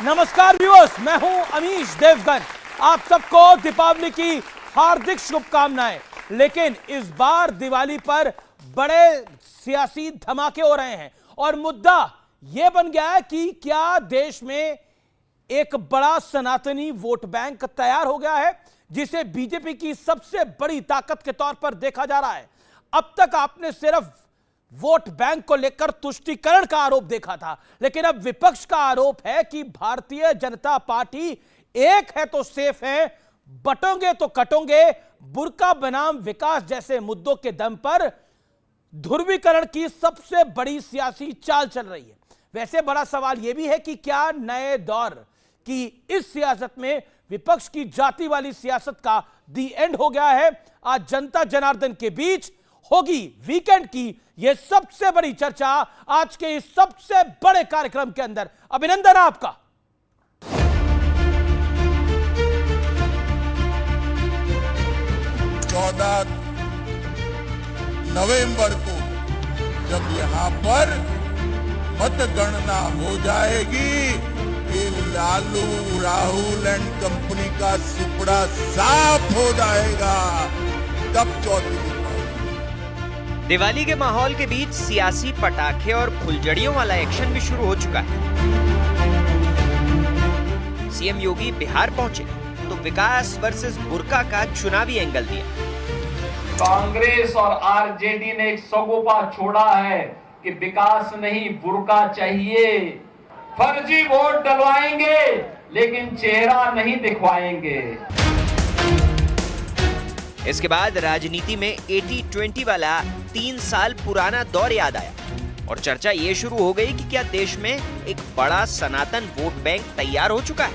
नमस्कार व्यूअर्स, मैं हूं अमीश देवगन। आप सबको दीपावली की हार्दिक शुभकामनाएं। लेकिन इस बार दिवाली पर बड़े सियासी धमाके हो रहे हैं और मुद्दा यह बन गया है कि क्या देश में एक बड़ा सनातनी वोट बैंक तैयार हो गया है, जिसे बीजेपी की सबसे बड़ी ताकत के तौर पर देखा जा रहा है। अब तक आपने सिर्फ वोट बैंक को लेकर तुष्टीकरण का आरोप देखा था, लेकिन अब विपक्ष का आरोप है कि भारतीय जनता पार्टी एक है तो सेफ है, बटोंगे तो कटोंगे, बुर्का बनाम विकास जैसे मुद्दों के दम पर ध्रुवीकरण की सबसे बड़ी सियासी चाल चल रही है। वैसे बड़ा सवाल यह भी है कि क्या नए दौर की इस सियासत में विपक्ष की जाति वाली सियासत का दी एंड हो गया है। आज जनता जनार्दन के बीच होगी वीकेंड की यह सबसे बड़ी चर्चा आज के इस सबसे बड़े कार्यक्रम के अंदर। अभिनंदन आपका। 14 नवंबर को जब यहां पर मतगणना हो जाएगी, ये लालू राहुल एंड कंपनी का सुपड़ा साफ हो जाएगा। तब चौथी दिवाली के माहौल के बीच सियासी पटाखे और फुलझड़ियों वाला एक्शन भी शुरू हो चुका है। सीएम योगी बिहार पहुंचे तो विकास वर्सेस बुर्का का चुनावी एंगल दिया। कांग्रेस और आरजेडी ने एक सगोपा छोड़ा है कि विकास नहीं बुर्का चाहिए। फर्जी वोट डलवाएंगे लेकिन चेहरा नहीं दिखवाएंगे। इसके बाद राजनीति में 80-20 वाला 3 साल पुराना दौर याद आया और चर्चा ये शुरू हो गई कि क्या देश में एक बड़ा सनातन वोट बैंक तैयार हो चुका है,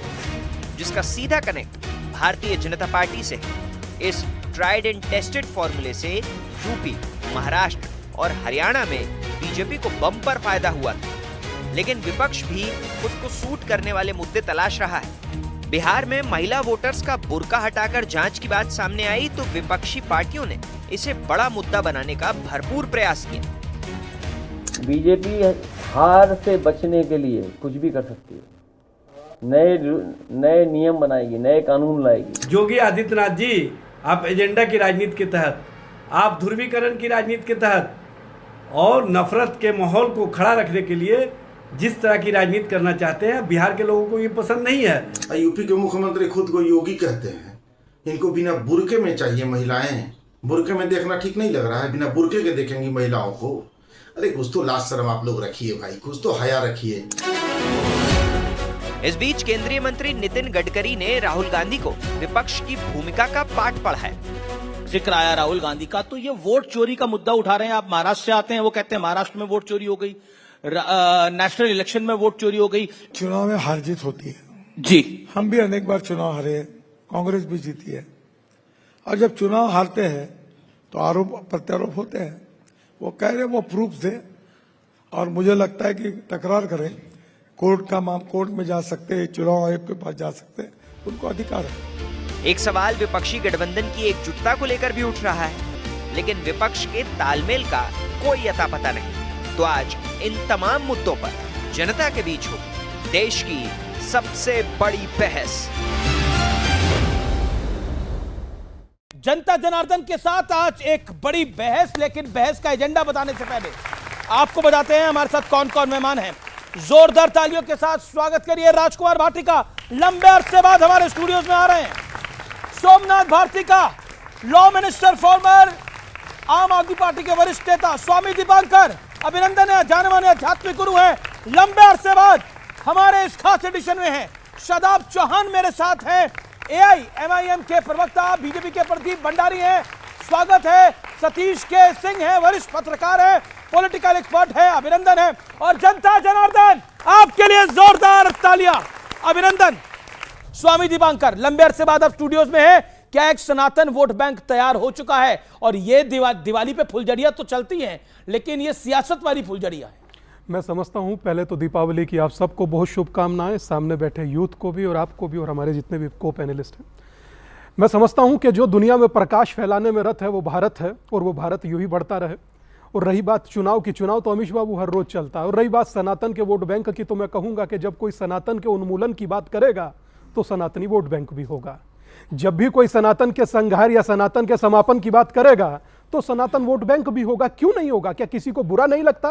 जिसका सीधा कनेक्ट भारतीय जनता पार्टी से है। इस ट्राइड एंड टेस्टेड फॉर्मूले से यूपी, महाराष्ट्र और हरियाणा में बीजेपी को बम्पर फायदा हुआ था, लेकिन विपक्ष भी खुद को सूट करने वाले मुद्दे तलाश रहा है। बिहार में महिला वोटर्स का बुर्का हटाकर जांच की बात सामने आई तो विपक्षी पार्टियों ने इसे बड़ा मुद्दा बनाने का भरपूर प्रयास किया। बीजेपी हार से बचने के लिए कुछ भी कर सकती है, नए नियम बनाएगी, नए कानून लाएगी। योगी आदित्यनाथ जी, आप एजेंडा की राजनीति के तहत, आप ध्रुवीकरण की राजनीति के तहत और नफरत के माहौल को खड़ा रखने के लिए जिस तरह की राजनीति करना चाहते हैं, बिहार के लोगों को ये पसंद नहीं है। यूपी के मुख्यमंत्री खुद को योगी कहते हैं। इनको बिना बुर्के में चाहिए महिलाएं। बुर्के में देखना ठीक नहीं लग रहा है, बिना बुर्के के देखेंगी महिलाओं को। अरे कुछ तो लाज शर्म आप लोग रखिए भाई, कुछ तो हया रखिए। इस बीच केंद्रीय मंत्री नितिन गडकरी ने राहुल गांधी को विपक्ष की भूमिका का पाठ पढ़ाया। जिक्र आया राहुल गांधी का, तो ये वोट चोरी का मुद्दा उठा रहे हैं। आप महाराष्ट्र से आते हैं, वो कहते हैं महाराष्ट्र में वोट चोरी हो गई, नेशनल इलेक्शन में वोट चोरी हो गई। चुनाव में हार जीत होती है जी, हम भी अनेक बार चुनाव हारे हैं, कांग्रेस भी जीती है। और जब चुनाव हारते हैं तो आरोप प्रत्यारोप होते हैं। वो कह रहे वो प्रूफ दे, और मुझे लगता है कि तकरार करें, कोर्ट में जा सकते हैं, चुनाव आयोग के पास जा सकते हैं, उनको अधिकार है। एक सवाल विपक्षी गठबंधन की एकजुटता को लेकर भी उठ रहा है, लेकिन विपक्ष के तालमेल का कोई अता पता नहीं। तो आज इन तमाम मुद्दों पर जनता के बीच हो देश की सबसे बड़ी बहस। जनता जनार्दन के साथ आज एक बड़ी बहस, लेकिन बहस का एजेंडा बताने से पहले आपको बताते हैं हमारे साथ कौन कौन मेहमान हैं। जोरदार तालियों के साथ स्वागत करिए राजकुमार भारती का, लंबे अरसे बाद हमारे स्टूडियोज में आ रहे हैं। सोमनाथ भारती का, लॉ मिनिस्टर, फॉर्मर आम आदमी पार्टी के वरिष्ठ नेता। स्वामी दीपांकर, अभिनंदन है, जाने माने आध्यात्मिक गुरु हैं, लंबे अरसे बाद हमारे इस खास एडिशन में हैं। शादाब चौहान मेरे साथ हैं, AIMIM के प्रवक्ता, बीजेपी के प्रदीप भंडारी हैं, स्वागत है। सतीश के सिंह हैं, वरिष्ठ पत्रकार हैं, पॉलिटिकल एक्सपर्ट है, अभिनंदन है। और जनता जनार्दन, आपके लिए जोरदार तालियां, अभिनंदन। स्वामी दीपांकर, लंबे अरसे बाद अब स्टूडियोज में है। क्या एक सनातन वोट बैंक तैयार हो चुका है? और ये दिवाली पे फुलझड़ियां तो चलती हैं, लेकिन ये सियासत वाली फुलझड़ियां हैं। मैं समझता हूं पहले तो दीपावली की आप सबको बहुत शुभकामनाएं, सामने बैठे यूथ को भी और आपको भी और हमारे जितने भी को पैनलिस्ट हैं। मैं समझता हूं कि जो दुनिया में प्रकाश फैलाने में रत है वो भारत है, और वो भारत यूं ही बढ़ता रहे। और रही बात चुनाव की, चुनाव तो अमीश बाबू हर रोज चलता है। और रही बात सनातन के वोट बैंक की, तो मैं कहूंगा कि जब कोई सनातन के उन्मूलन की बात करेगा तो सनातनी वोट बैंक भी होगा। जब भी कोई सनातन के संहार या सनातन के समापन की बात करेगा तो सनातन वोट बैंक भी होगा। क्यों नहीं होगा? क्या किसी को बुरा नहीं लगता?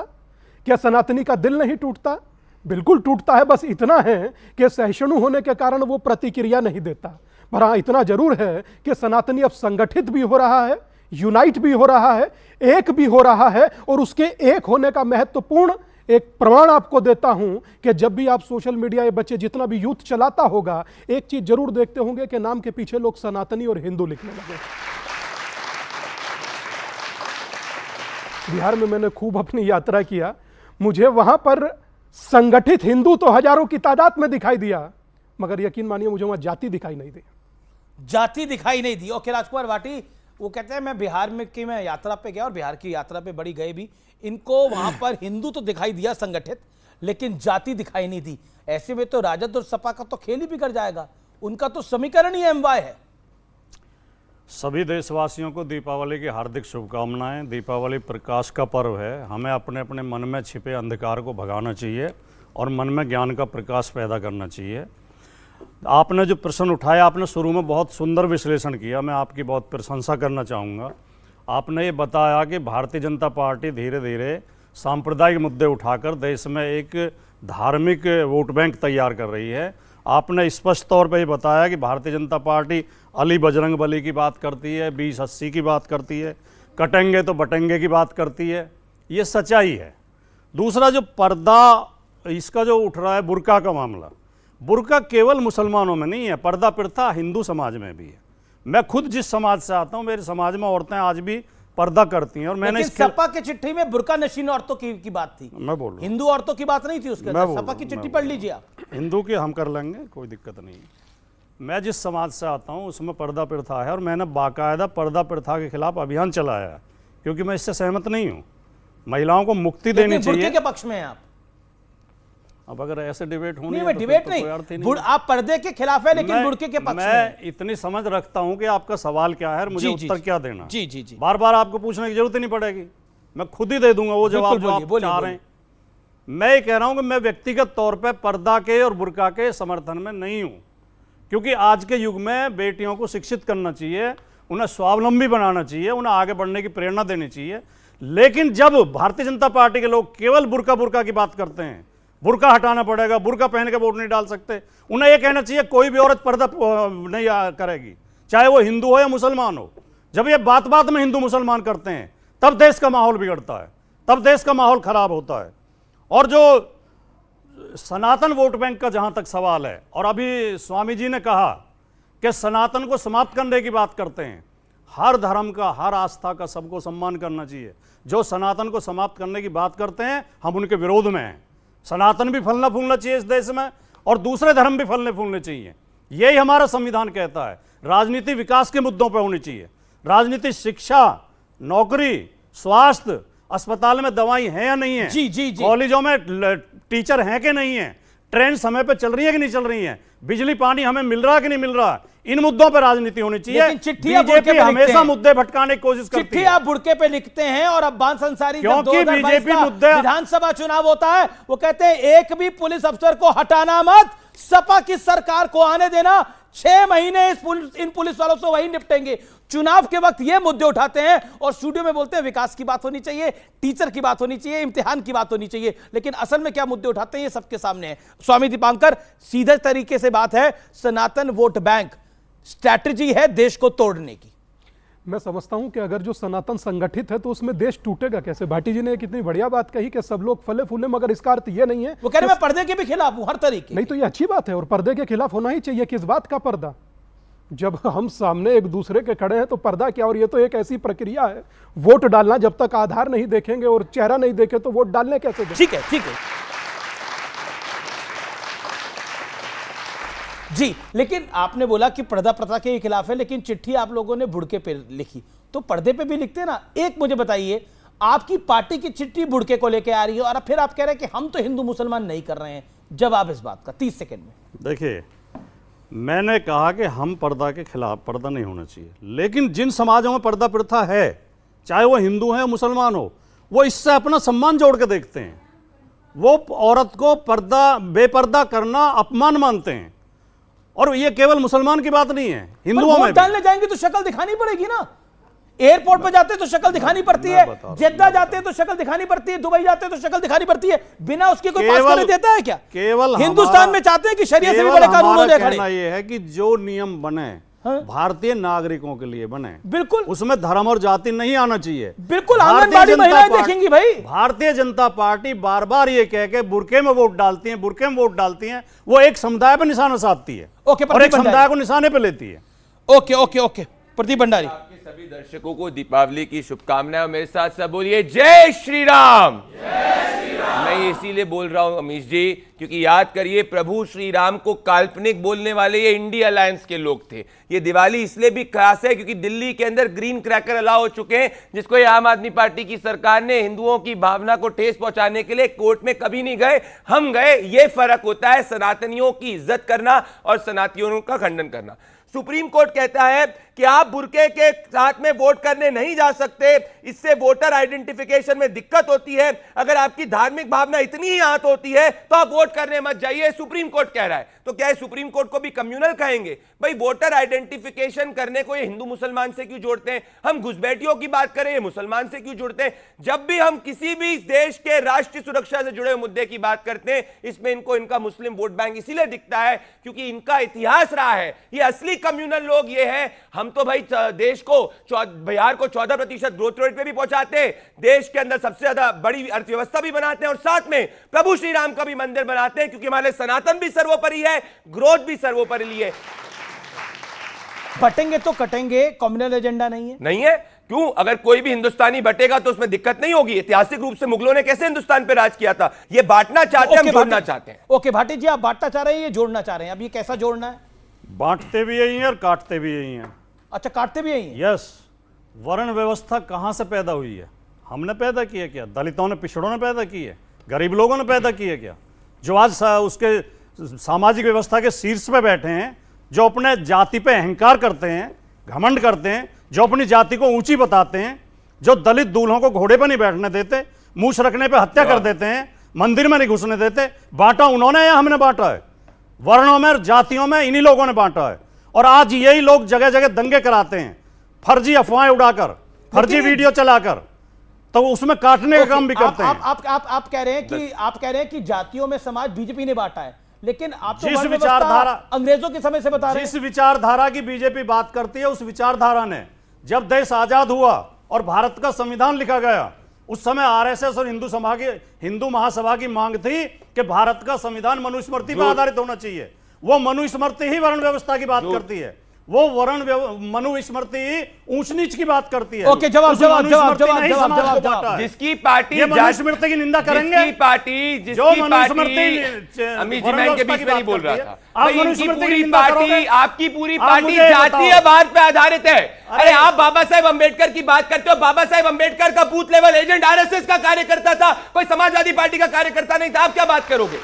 क्या सनातनी का दिल नहीं टूटता? बिल्कुल टूटता है। बस इतना है कि सहिष्णु होने के कारण वो प्रतिक्रिया नहीं देता। पर हाँ, इतना जरूर है कि सनातनी अब संगठित भी हो रहा है, यूनाइट भी हो रहा है, एक भी हो रहा है। और उसके एक होने का महत्वपूर्ण एक प्रमाण आपको देता हूं कि जब भी आप सोशल मीडिया, ये बच्चे जितना भी यूथ चलाता होगा, एक चीज जरूर देखते होंगे कि नाम के पीछे लोग सनातनी और हिंदू लिखने लगे। बिहार में मैंने खूब अपनी यात्रा किया, मुझे वहां पर संगठित हिंदू तो हजारों की तादाद में दिखाई दिया, मगर यकीन मानिए मुझे वहां जाति दिखाई नहीं दी। जाति दिखाई नहीं दी। ओके राजकुमार भाटी, वो कहते हैं मैं बिहार में की मैं यात्रा पे गया और बिहार की यात्रा पे बड़ी गए भी, इनको वहां पर हिंदू तो दिखाई दिया संगठित, लेकिन जाति दिखाई नहीं दी। ऐसे में तो राजद और सपा का तो खेल ही बिगड़ जाएगा। उनका तो समीकरण ही एमवाय है। सभी देशवासियों को दीपावली की हार्दिक शुभकामनाएं। दीपावली प्रकाश का पर्व है। हमें अपने अपने मन में छिपे अंधकार को भगाना चाहिए और मन में ज्ञान का प्रकाश पैदा करना चाहिए। आपने जो प्रश्न उठाया, आपने शुरू में बहुत सुंदर विश्लेषण किया, मैं आपकी बहुत प्रशंसा करना चाहूँगा। आपने ये बताया कि भारतीय जनता पार्टी धीरे धीरे सांप्रदायिक मुद्दे उठाकर देश में एक धार्मिक वोट बैंक तैयार कर रही है। आपने स्पष्ट तौर पर ये बताया कि भारतीय जनता पार्टी अली बजरंग बली की बात करती है, 2080 की बात करती है, कटेंगे तो बटेंगे की बात करती है। ये सच्चाई है। दूसरा जो पर्दा इसका जो उठ रहा है, बुर्का का मामला, बुर्का केवल मुसलमानों में नहीं है, पर्दा प्रथा हिंदू समाज में भी है। मैं खुद जिस समाज से आता हूँ, मेरे समाज में औरतें आज भी पर्दा करती हैं। और मैंने सपा की चिट्ठी में बुर्का नशीन औरतों की बात थी, मैं बोल रहा हूं, हिंदू औरतों की बात नहीं थी उसके अंदर। सपा की चिट्ठी पढ़ लीजिए आप। हिंदू की हम कर लेंगे, कोई दिक्कत नहीं। मैं जिस समाज से आता हूँ उसमें पर्दा प्रथा है और मैंने बाकायदा पर्दा प्रथा के खिलाफ अभियान चलाया है, क्योंकि मैं इससे सहमत नहीं हूँ। महिलाओं को मुक्ति देनी चाहिए। बुर्के के पक्ष में हैं आप। अब अगर ऐसे डिबेट होनी है तो डिबेट नहीं, आप पर्दे के खिलाफ है लेकिन बुर्के के पक्ष में। मैं इतनी समझ रखता हूं कि आपका सवाल क्या है और मुझे उत्तर क्या देना। जी जी जी, बार बार आपको पूछने की जरूरत ही नहीं पड़ेगी, मैं खुद ही दे दूंगा वो जवाब जो आप चाह रहे हैं। मैं ये कह रहा हूं कि मैं व्यक्तिगत तौर पर पर्दा के और बुर्का के समर्थन में नहीं हूं, क्योंकि आज के युग में बेटियों को शिक्षित करना चाहिए, उन्हें स्वावलंबी बनाना चाहिए, उन्हें आगे बढ़ने की प्रेरणा देनी चाहिए। लेकिन जब भारतीय जनता पार्टी के लोग केवल बुर्का की बात करते हैं, बुर्का हटाना पड़ेगा, बुर्का पहन के वोट नहीं डाल सकते, उन्हें यह कहना चाहिए कोई भी औरत पर्दा नहीं करेगी, चाहे वो हिंदू हो या मुसलमान हो। जब ये बात बात में हिंदू मुसलमान करते हैं तब देश का माहौल बिगड़ता है, तब देश का माहौल खराब होता है। और जो सनातन वोट बैंक का जहां तक सवाल है, और अभी स्वामी जी ने कहा कि सनातन को समाप्त करने की बात करते हैं, हर धर्म का, हर आस्था का सबको सम्मान करना चाहिए। जो सनातन को समाप्त करने की बात करते हैं हम उनके विरोध में हैं। सनातन भी फलना फूलना चाहिए इस देश में और दूसरे धर्म भी फलने फूलने चाहिए, यही हमारा संविधान कहता है। राजनीति विकास के मुद्दों पर होनी चाहिए। राजनीति शिक्षा, नौकरी, स्वास्थ्य, अस्पताल में दवाई है या नहीं है, जी जी जी, कॉलेजों में टीचर हैं कि नहीं है, ट्रेन समय पे चल रही है कि नहीं चल रही है, बिजली पानी हमें मिल रहा है कि नहीं मिल रहा, इन मुद्दों पर राजनीति होनी चाहिए। बीजेपी हमेशा मुद्दे भटकाने की कोशिश करती है। चिट्ठी आप बुर्के पे लिखते हैं और अब्बास अंसारी क्योंकि बीजेपी मुद्दे, विधानसभा चुनाव होता है, वो कहते हैं एक भी पुलिस अफसर को हटाना मत, सपा की सरकार को आने देना, 6 महीने इन पुलिस वालों से वही निपटेंगे। चुनाव के वक्त ये मुद्दे उठाते हैं और स्टूडियो में बोलते हैं विकास की बात होनी चाहिए, टीचर की बात होनी चाहिए, इम्तिहान की बात होनी चाहिए, लेकिन असल में क्या मुद्दे उठाते हैं ये सबके सामने है। स्वामी दीपांकर, सीधे तरीके से बात है, सनातन वोट बैंक स्ट्रैटेजी है देश को तोड़ने की। मैं समझता हूं कि अगर जो सनातन संगठित है तो उसमें देश टूटेगा कैसे। भाटी जी ने कितनी बढ़िया बात कही कि सब लोग फले फूले, मगर इसका अर्थ ये नहीं है वो कह रहे मैं पर्दे के भी खिलाफ हूं हर तरीके। नहीं तो ये अच्छी बात है और पर्दे के खिलाफ होना ही चाहिए। किस बात का पर्दा? जब हम सामने एक दूसरे के खड़े हैं तो पर्दा क्या? और ये तो एक ऐसी प्रक्रिया है, वोट डालना, जब तक आधार नहीं देखेंगे और चेहरा नहीं देखे तो वोट डालने कैसे दें? ठीक है ठीक है जी, लेकिन आपने बोला कि पर्दा प्रथा के खिलाफ है, लेकिन चिट्ठी आप लोगों ने बुड़के पे लिखी, तो पर्दे पे भी लिखते ना। एक मुझे बताइए, आपकी पार्टी की चिट्ठी बुड़के को लेके आ रही है और फिर आप कह रहे हैं कि हम तो हिंदू मुसलमान नहीं कर रहे हैं। जवाब इस बात का 30 सेकंड में। देखिए, मैंने कहा कि हम पर्दा के खिलाफ, पर्दा नहीं होना चाहिए, लेकिन जिन समाजों में पर्दा प्रथा है, चाहे वो हिंदू है मुसलमान हो, वो इससे अपना सम्मान जोड़ के देखते हैं। वो औरत को बेपर्दा करना अपमान मानते हैं। और ये केवल मुसलमान की बात नहीं है, हिंदुओं में भी। डालने जाएंगे तो शक्ल दिखानी पड़ेगी ना। एयरपोर्ट पे जाते तो शक्ल दिखानी पड़ती है, जेद्दा जाते तो शक्ल दिखानी पड़ती है, दुबई जाते तो शक्ल दिखानी पड़ती है। बिना उसके कोई पास करने देता है क्या? केवल हिंदुस्तान में चाहते हैं कि शरिया से भी बड़े कानून हो जाए खड़े। ये है कि जो नियम बने भारतीय नागरिकों के लिए बने, बिल्कुल उसमें धर्म और जाति नहीं आना चाहिए। बिल्कुल आंगनबाड़ी महिलाएं देखेंगी भाई। भारतीय जनता पार्टी बार बार ये कह के बुरके में वोट डालती है, बुरके में वोट डालती है, वो एक समुदाय पर निशाना साधती है और एक समुदाय को निशाने पर लेती है। Okay okay okay, Pradeep Bhandari. आपके सभी दर्शकों को दीपावली की शुभकामनाएं और मेरे साथ सब बोलिए जय श्री राम। मैं इसीलिए बोल रहा हूं अमीश जी, क्योंकि याद करिए प्रभु श्री राम को काल्पनिक बोलने वाले ये इंडिया अलायंस के लोग थे। ये दिवाली इसलिए भी खास है क्योंकि दिल्ली के अंदर ग्रीन क्रैकर अलाउ हो चुके हैं, जिसको ये आम आदमी पार्टी की सरकार ने हिंदुओं की भावना को ठेस पहुंचाने के लिए कोर्ट में कभी नहीं गए, हम गए। ये फर्क होता है सनातनियों की इज्जत करना और सनातनियों का खंडन करना। सुप्रीम कोर्ट कहता है कि आप बुरके के साथ में वोट करने नहीं जा सकते, इससे वोटर आइडेंटिफिकेशन में दिक्कत होती है। अगर आपकी धार्मिक भावना इतनी ही आहत होती है तो आप वोट करने मत जाइए, सुप्रीम कोर्ट कह रहा है। तो क्या है सुप्रीम कोर्ट को भी कम्युनल कहेंगे? भाई वोटर आइडेंटिफिकेशन करने को ये हिंदू मुसलमान से क्यों जोड़ते हैं? हम घुसपैठियों की बात करें, ये मुसलमान से क्यों जोड़ते हैं? जब भी हम किसी भी देश के राष्ट्रीय सुरक्षा से जुड़े मुद्दे की बात करते हैं, इसमें इनको इनका मुस्लिम वोट बैंक इसीलिए दिखता है क्योंकि इनका इतिहास रहा है। ये असली कम्युनल लोग ये हैं। हम तो भाई देश को बिहार को 14% ग्रोथ रेट पे भी पहुंचाते हैं, देश के अंदर सबसे ज्यादा बड़ी अर्थव्यवस्था भी बनाते हैं और साथ में प्रभु श्री राम का भी मंदिर बनाते हैं, क्योंकि हमारे सनातन भी सर्वोपरि है, ग्रोथ भी सर्वोपरि है। बटेंगे तो कटेंगे, कम्युनल एजेंडा नहीं है। नहीं है क्यों? अगर कोई भी हिंदुस्तानी बटेगा तो उसमें दिक्कत नहीं होगी। ऐतिहासिक रूप से मुगलों ने कैसे हिंदुस्तान पे राज किया था? ये बांटना चाहते हैं, हम जोड़ना चाहते हैं। ओके भाटी जी, आप बांटना चाह रहे हैं, ये जोड़ना चाह रहे हैं। अब ये कैसा जोड़ना है? बांटते भी यही हैं और काटते भी यही हैं। अच्छा, काटते भी यही हैं। यस। वर्ण व्यवस्था कहां से पैदा हुई है? हमने पैदा की है क्या? दलितों ने, पिछड़ों ने पैदा की है? गरीब लोगों ने पैदा की है क्या? जो आज उसके सामाजिक व्यवस्था के शीर्ष पे बैठे हैं, जो अपने जाति पे अहंकार करते हैं, घमंड करते हैं, जो अपनी जाति को ऊंची बताते हैं, जो दलित दूल्हों को घोड़े पर नहीं बैठने देते, मूछ रखने पे हत्या कर देते हैं, मंदिर में नहीं घुसने देते, बांटा उन्होंने या हमने बांटा है? वर्णों में, जातियों में इन्हीं लोगों ने बांटा है। और आज यही लोग जगह जगह दंगे कराते हैं, फर्जी अफवाहें उड़ाकर, फर्जी वीडियो चलाकर, तो उसमें काटने का काम भी करते हैं। आप कह रहे हैं कि जातियों में समाज बीजेपी ने बांटा है, लेकिन आप तो जिस विचारधारा अंग्रेजों के समय से बता रहे हैं। जिस विचारधारा की बीजेपी बात करती है, उस विचारधारा ने जब देश आजाद हुआ और भारत का संविधान लिखा गया, उस समय आरएसएस और हिंदू महासभा की मांग थी कि भारत का संविधान मनुस्मृति पर आधारित होना चाहिए। वो मनुस्मृति ही वर्ण व्यवस्था की बात करती है, वो मनुस्मृति ऊंच नीच की बात करती है। ओके, जवाब। जिसकी पार्टी मनुस्मृति की निंदा करेंगे, जिसकी पार्टी अमीश जी, मैं इनके बीच में नहीं बोल रहा था। आपकी पूरी पार्टी जातीयवाद पे आधारित है। अरे आप बाबा साहेब अंबेडकर की बात करते हो, बाबा साहेब अंबेडकर का बूथ लेवल एजेंट आरएसएस का कार्यकर्ता था, कोई समाजवादी पार्टी का कार्यकर्ता नहीं था। आप क्या बात करोगे?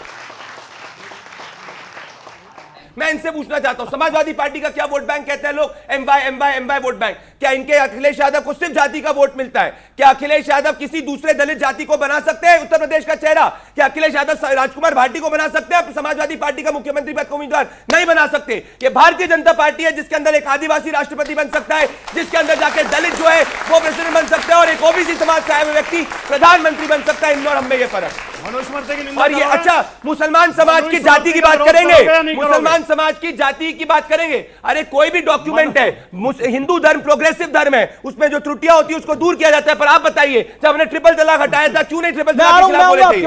मैं इनसे पूछना चाहता हूं, समाजवादी पार्टी का क्या वोट बैंक कहते हैं लोग? MY vote bank. क्या इनके अखिलेश यादव को सिर्फ जाति का वोट मिलता है? क्या अखिलेश यादव किसी दूसरे दलित जाति को बना सकते हैं उत्तर प्रदेश का चेहरा? क्या अखिलेश यादव राजकुमार भाटी को बना सकते हैं समाजवादी पार्टी का मुख्यमंत्री पद का उम्मीदवार? नहीं बना सकते। ये भारतीय जनता पार्टी है जिसके अंदर एक आदिवासी राष्ट्रपति बन सकता है, जिसके अंदर जाके दलित जो है वो प्रेसिडेंट बन सकता है और एक ओबीसी समाज से आया हुआ व्यक्ति प्रधानमंत्री बन सकता है। इन और हम में ये फर्क। और ये अच्छा, मुसलमान समाज की जाति की बात करेंगे, मुसलमान समाज की जाति की बात करेंगे। अरे कोई भी डॉक्यूमेंट है, हिंदू धर्म प्रोग्रेसिव धर्म है, उसमें जो त्रुटियां होती है उसको दूर किया जाता है। पर आप बताइए, जब हमने ट्रिपल तलाक हटाया था, क्यों नहीं ट्रिपल तलाक के खिलाफ बोले थे?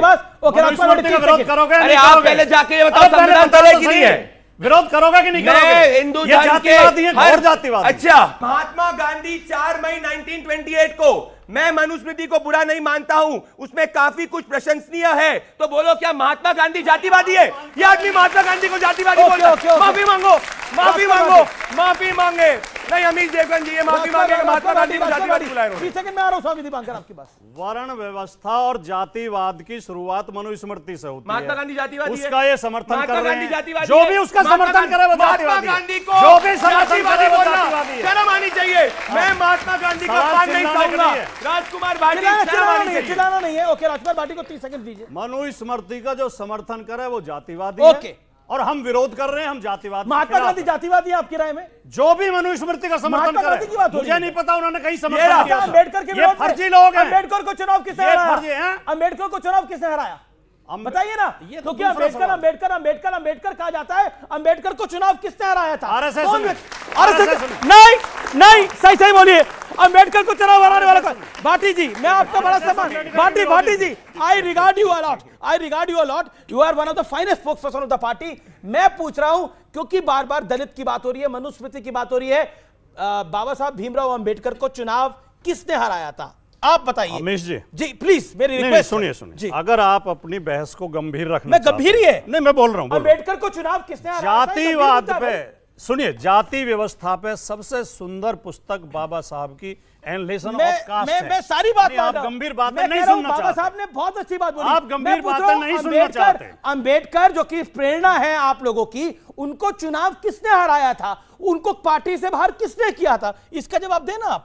अरे आप पहले जाके ये बताओ, संविधान तले की नहीं है? विरोध करोगे कि नहीं करोगे? हिंदू धर्म के हर जातिवाद। अच्छा, महात्मा गांधी 4 मई 1928 को, मैं मनुस्मृति को बुरा नहीं मानता हूं, उसमें काफी कुछ प्रशंसनीय है, तो बोलो क्या महात्मा गांधी जातिवादी है? ये आदमी महात्मा गांधी को जातिवादी बोल रहा है? माफी मांगो, माफी मांगो, माफी मांगे। नहीं अमीश देवगन जी ये माफी मांगे, महात्मा गांधी को जातिवादी बुलाया उन्होंने। 30 सेकंड में आ रहा हूं स्वामी दीपांकर आपके पास। वर्ण व्यवस्था और जातिवाद की शुरुआत मनुस्मृति से होती है। महात्मा गांधी जातिवादी है। उसका ये समर्थन महात्मा कर रहे गांधी हैं। जातिवादी जो है। भी उसका समर्थन करे वो महात्मा जातिवादी है। गांधी को जो भी समर्थन जातिवादी करे वो बोलना जातिवादी है। शर्म आनी चाहिए। मैं महात्मा गांधी का पान नहीं खाऊंगा। राजकुमार भाटी शर्म आनी चाहिए। चिल्लाना नहीं है। ओके, राजकुमार भाटी को 30 सेकंड दीजिए। मनुस्मृति का जो समर्थन करे वो जातिवादी ओके। है और हम विरोध कर रहे हैं, हम जातिवाद महात्मा गांधी जातिवादी है आपकी राय में? जो भी मनुस्मृति का समर्थन महात्मा गांधी करे, की बात हो रही मुझे है। नहीं पता उन्होंने कहीं ये समर्थन किया। अम्बेडकर के ये विरोध में फर्जी लोग हैं। अम्बेडकर को चुनाव किसने ये हराया? फर्जी हैं। अम्बेडकर को चुनाव किसने हराया? बताइए ना। ये तो क्योंकि दूसरा अम्बेडकर सवाल। अम्बेडकर अम्बेडकर अम्बेडकर कहा जाता है। अम्बेडकर को चुनाव किसने हराया था? आरएसएस कौन ने। व्यक्ति? आरएसएस आरएसएस ने। नहीं नहीं, सही सही बोलिए। अम्बेडकर को चुनाव हराने वाला कौन? भाटी जी, मैं आपका बड़ा सम्मान। Bhati ji, I regard you a lot, I regard you a lot. You are one of the finest spokesperson of the party. मैं पूछ रहा हूं क्योंकि बार बार दलित की बात हो रही है, मनुस्मृति की बात हो रही है। बाबा साहब भीमराव अम्बेडकर को चुनाव किसने हराया था? आप बताइए। अमीश जी प्लीज मेरी नहीं, रिक्वेस्ट सुनिए अगर आप अपनी बहस को गंभीर रखना मैं गंभीर ही है। नहीं, मैं बोल रहा हूं अम्बेडकर को चुनाव किसने हराया था? जातिवाद पे सुनिए, जाति व्यवस्था पे सबसे सुंदर पुस्तक बाबा साहब की एनलेशन ऑफ कास्ट है। मैं सारी बात नहीं, आप गंभीर बातें नहीं सुनना बाबा चाहते। साहब ने बहुत अच्छी बात बोली। आप गंभीर बातें नहीं सुनना चाहते। अम्बेडकर जो कि प्रेरणा है आप लोगों की, उनको चुनाव किसने हराया था? उनको पार्टी से बाहर किसने किया था? इसका जवाब देना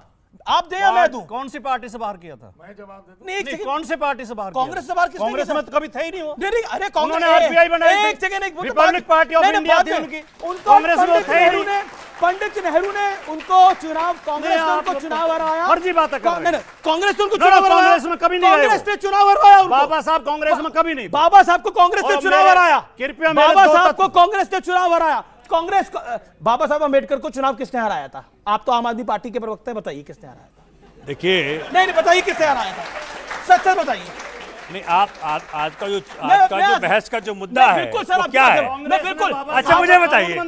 आप दें या मैं दूं? कौन सी पार्टी से बाहर किया था? मैं जवाब देता हूं। कौन सी पार्टी से बाहर? कांग्रेस से बाहर किसने? कांग्रेस में तो कभी थे ही नहीं वो। नहीं, अरे कांग्रेस उन्होंने आरबीआई बनाई, एक सेकंड, एक रिपब्लिक पार्टी ऑफ इंडिया थी उनकी। कांग्रेस में वो थे ही नहीं। पंडित नेहरू ने उनको चुनाव, कांग्रेस ने उनको चुनाव हराया। फर्जी बात है। कांग्रेस ने उनको चुनाव हराया। कांग्रेस में कभी नहीं। कांग्रेस ने चुनाव हराया उनको। बाबा साहब कांग्रेस में कभी नहीं। बाबा साहब को कांग्रेस ने चुनाव हराया। कृपया बाबा साहब को कांग्रेस ने चुनाव हराया। कांग्रेस बाबा साहब अम्बेडकर को चुनाव किसने हराया था? आप तो आम आदमी पार्टी के प्रवक्ता, बताइए किसने हराया था? देखिए नहीं बताइए किसने हराया था, सच सच बताइए। नहीं, आप आज का जो बहस का जो मुद्दा है वो क्या है? मैं बिल्कुल। अच्छा मुझे बताइए,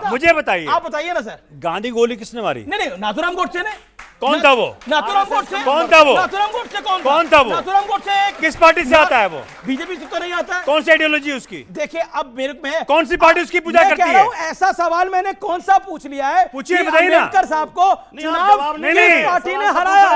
मुझे बताइए। आप बताइए ना सर। गांधी गोली किसने मारी? नहीं, नाथूराम गोडसे ने। कौन था वो? नाथूराम गोडसे। कौन था वो? नाथूराम गोडसे कौन था वो? नाथूराम गोडसे किस पार्टी से आता है वो? बीजेपी से तो नहीं आता है। कौन सी आइडियोलॉजी उसकी? देखिए अब मेरे में कौन सी पार्टी उसकी पूजा करती है? ऐसा सवाल मैंने कौन सा पूछ लिया है? पूछिए, बताइए ना। अम्बेडकर साहब को चुनाव नहीं पार्टी ने हराया।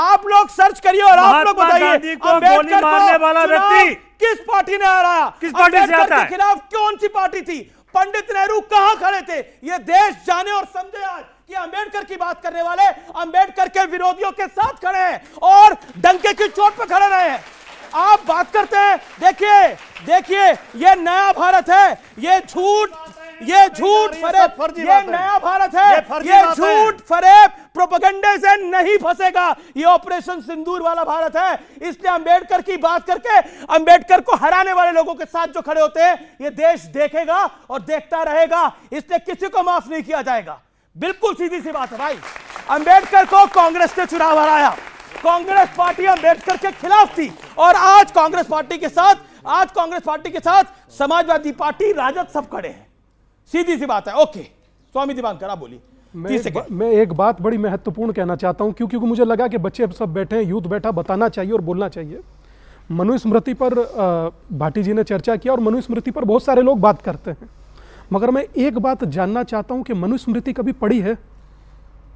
आप लोग सर्च करिए और आप लोग बताइए गोली मारने वाला व्यक्ति किस पार्टी ने हराया? किस पार्टी से आता है? के खिलाफ कौन सी पार्टी थी? पंडित नेहरू कहां खड़े थे? ये देश जाने और समझे आज कि अम्बेडकर की बात करने वाले अम्बेडकर के विरोधियों के साथ खड़े हैं और डंके की चोट पर खड़े रहे हैं। आप बात करते हैं, देखिए ये नया भारत है, ये झूठ फरेब, ये नया भारत है, ये झूठ फरेब प्रोपेगेंडे से नहीं फंसेगा। ये ऑपरेशन सिंदूर वाला भारत है। इसलिए अम्बेडकर की बात करके अम्बेडकर को हराने वाले लोगों के साथ जो खड़े होते हैं, ये देश देखेगा और देखता रहेगा। इसलिए किसी को माफ नहीं किया जाएगा। बिल्कुल सीधी सी बात है भाई। अम्बेडकर को कांग्रेस ने चुनाव हराया। कांग्रेस पार्टी अम्बेडकर के खिलाफ थी और आज कांग्रेस पार्टी के साथ समाजवादी पार्टी, राजद सब खड़े हैं। सीधी सी बात है। ओके स्वामी दीपांकर आप बोलिए। मैं एक बात बड़ी महत्वपूर्ण कहना चाहता हूं, क्योंकि मुझे लगा कि बच्चे सब बैठे हैं, यूथ बैठा, बताना चाहिए और बोलना चाहिए। मनुस्मृति पर भाटी जी ने चर्चा किया और मनुस्मृति पर बहुत सारे लोग बात करते हैं, मगर मैं एक बात जानना चाहता हूं कि मनुस्मृति कभी पढ़ी है?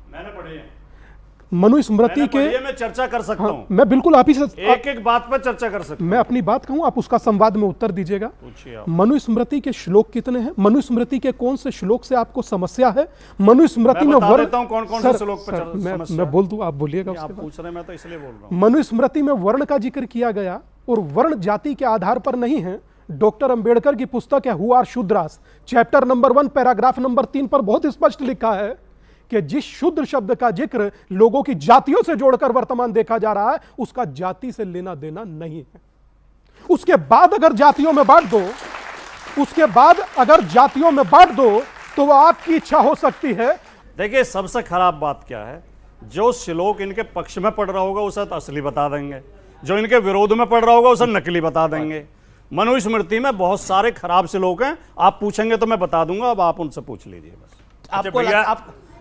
मैंने पढ़ी है। मनुस्मृति के मैं चर्चा कर सकता हूं। मैं बिल्कुल आप ही से एक बात पर चर्चा कर सकता हूं। मैं अपनी बात कहूं, आप उसका संवाद में उत्तर दीजिएगा। मनुस्मृति के श्लोक कितने हैं? मनुस्मृति के कौन से श्लोक से आपको समस्या है? मनुस्मृति में वर्ण, कौन से श्लोक पर मैं बोल दूं, आप बोलिएगा। आप पूछ रहे हैं, मैं तो इसलिए बोल रहा हूं। मनुस्मृति में वर्ण का जिक्र किया गया और वर्ण जाति के आधार पर नहीं है। डॉक्टर अंबेडकर की पुस्तक है who are Shudras, chapter number 1 paragraph number 3 पर बहुत स्पष्ट लिखा है कि जिस शूद्र शब्द का जिक्र लोगों की जातियों से जोड़कर वर्तमान देखा जा रहा है, उसका जाति से लेना देना नहीं है। उसके बाद अगर जातियों में बांट दो तो वह आपकी इच्छा हो सकती है। देखिए सबसे खराब बात क्या है, जो श्लोक इनके पक्ष में पढ़ रहा होगा उसे तो असली बता देंगे, जो इनके विरोध में पढ़ रहा होगा उसे नकली बता देंगे। मनुस्मृति में बहुत सारे खराब श्लोक हैं, आप पूछेंगे तो मैं बता दूंगा। अब आप उनसे पूछ लीजिए बस। आपको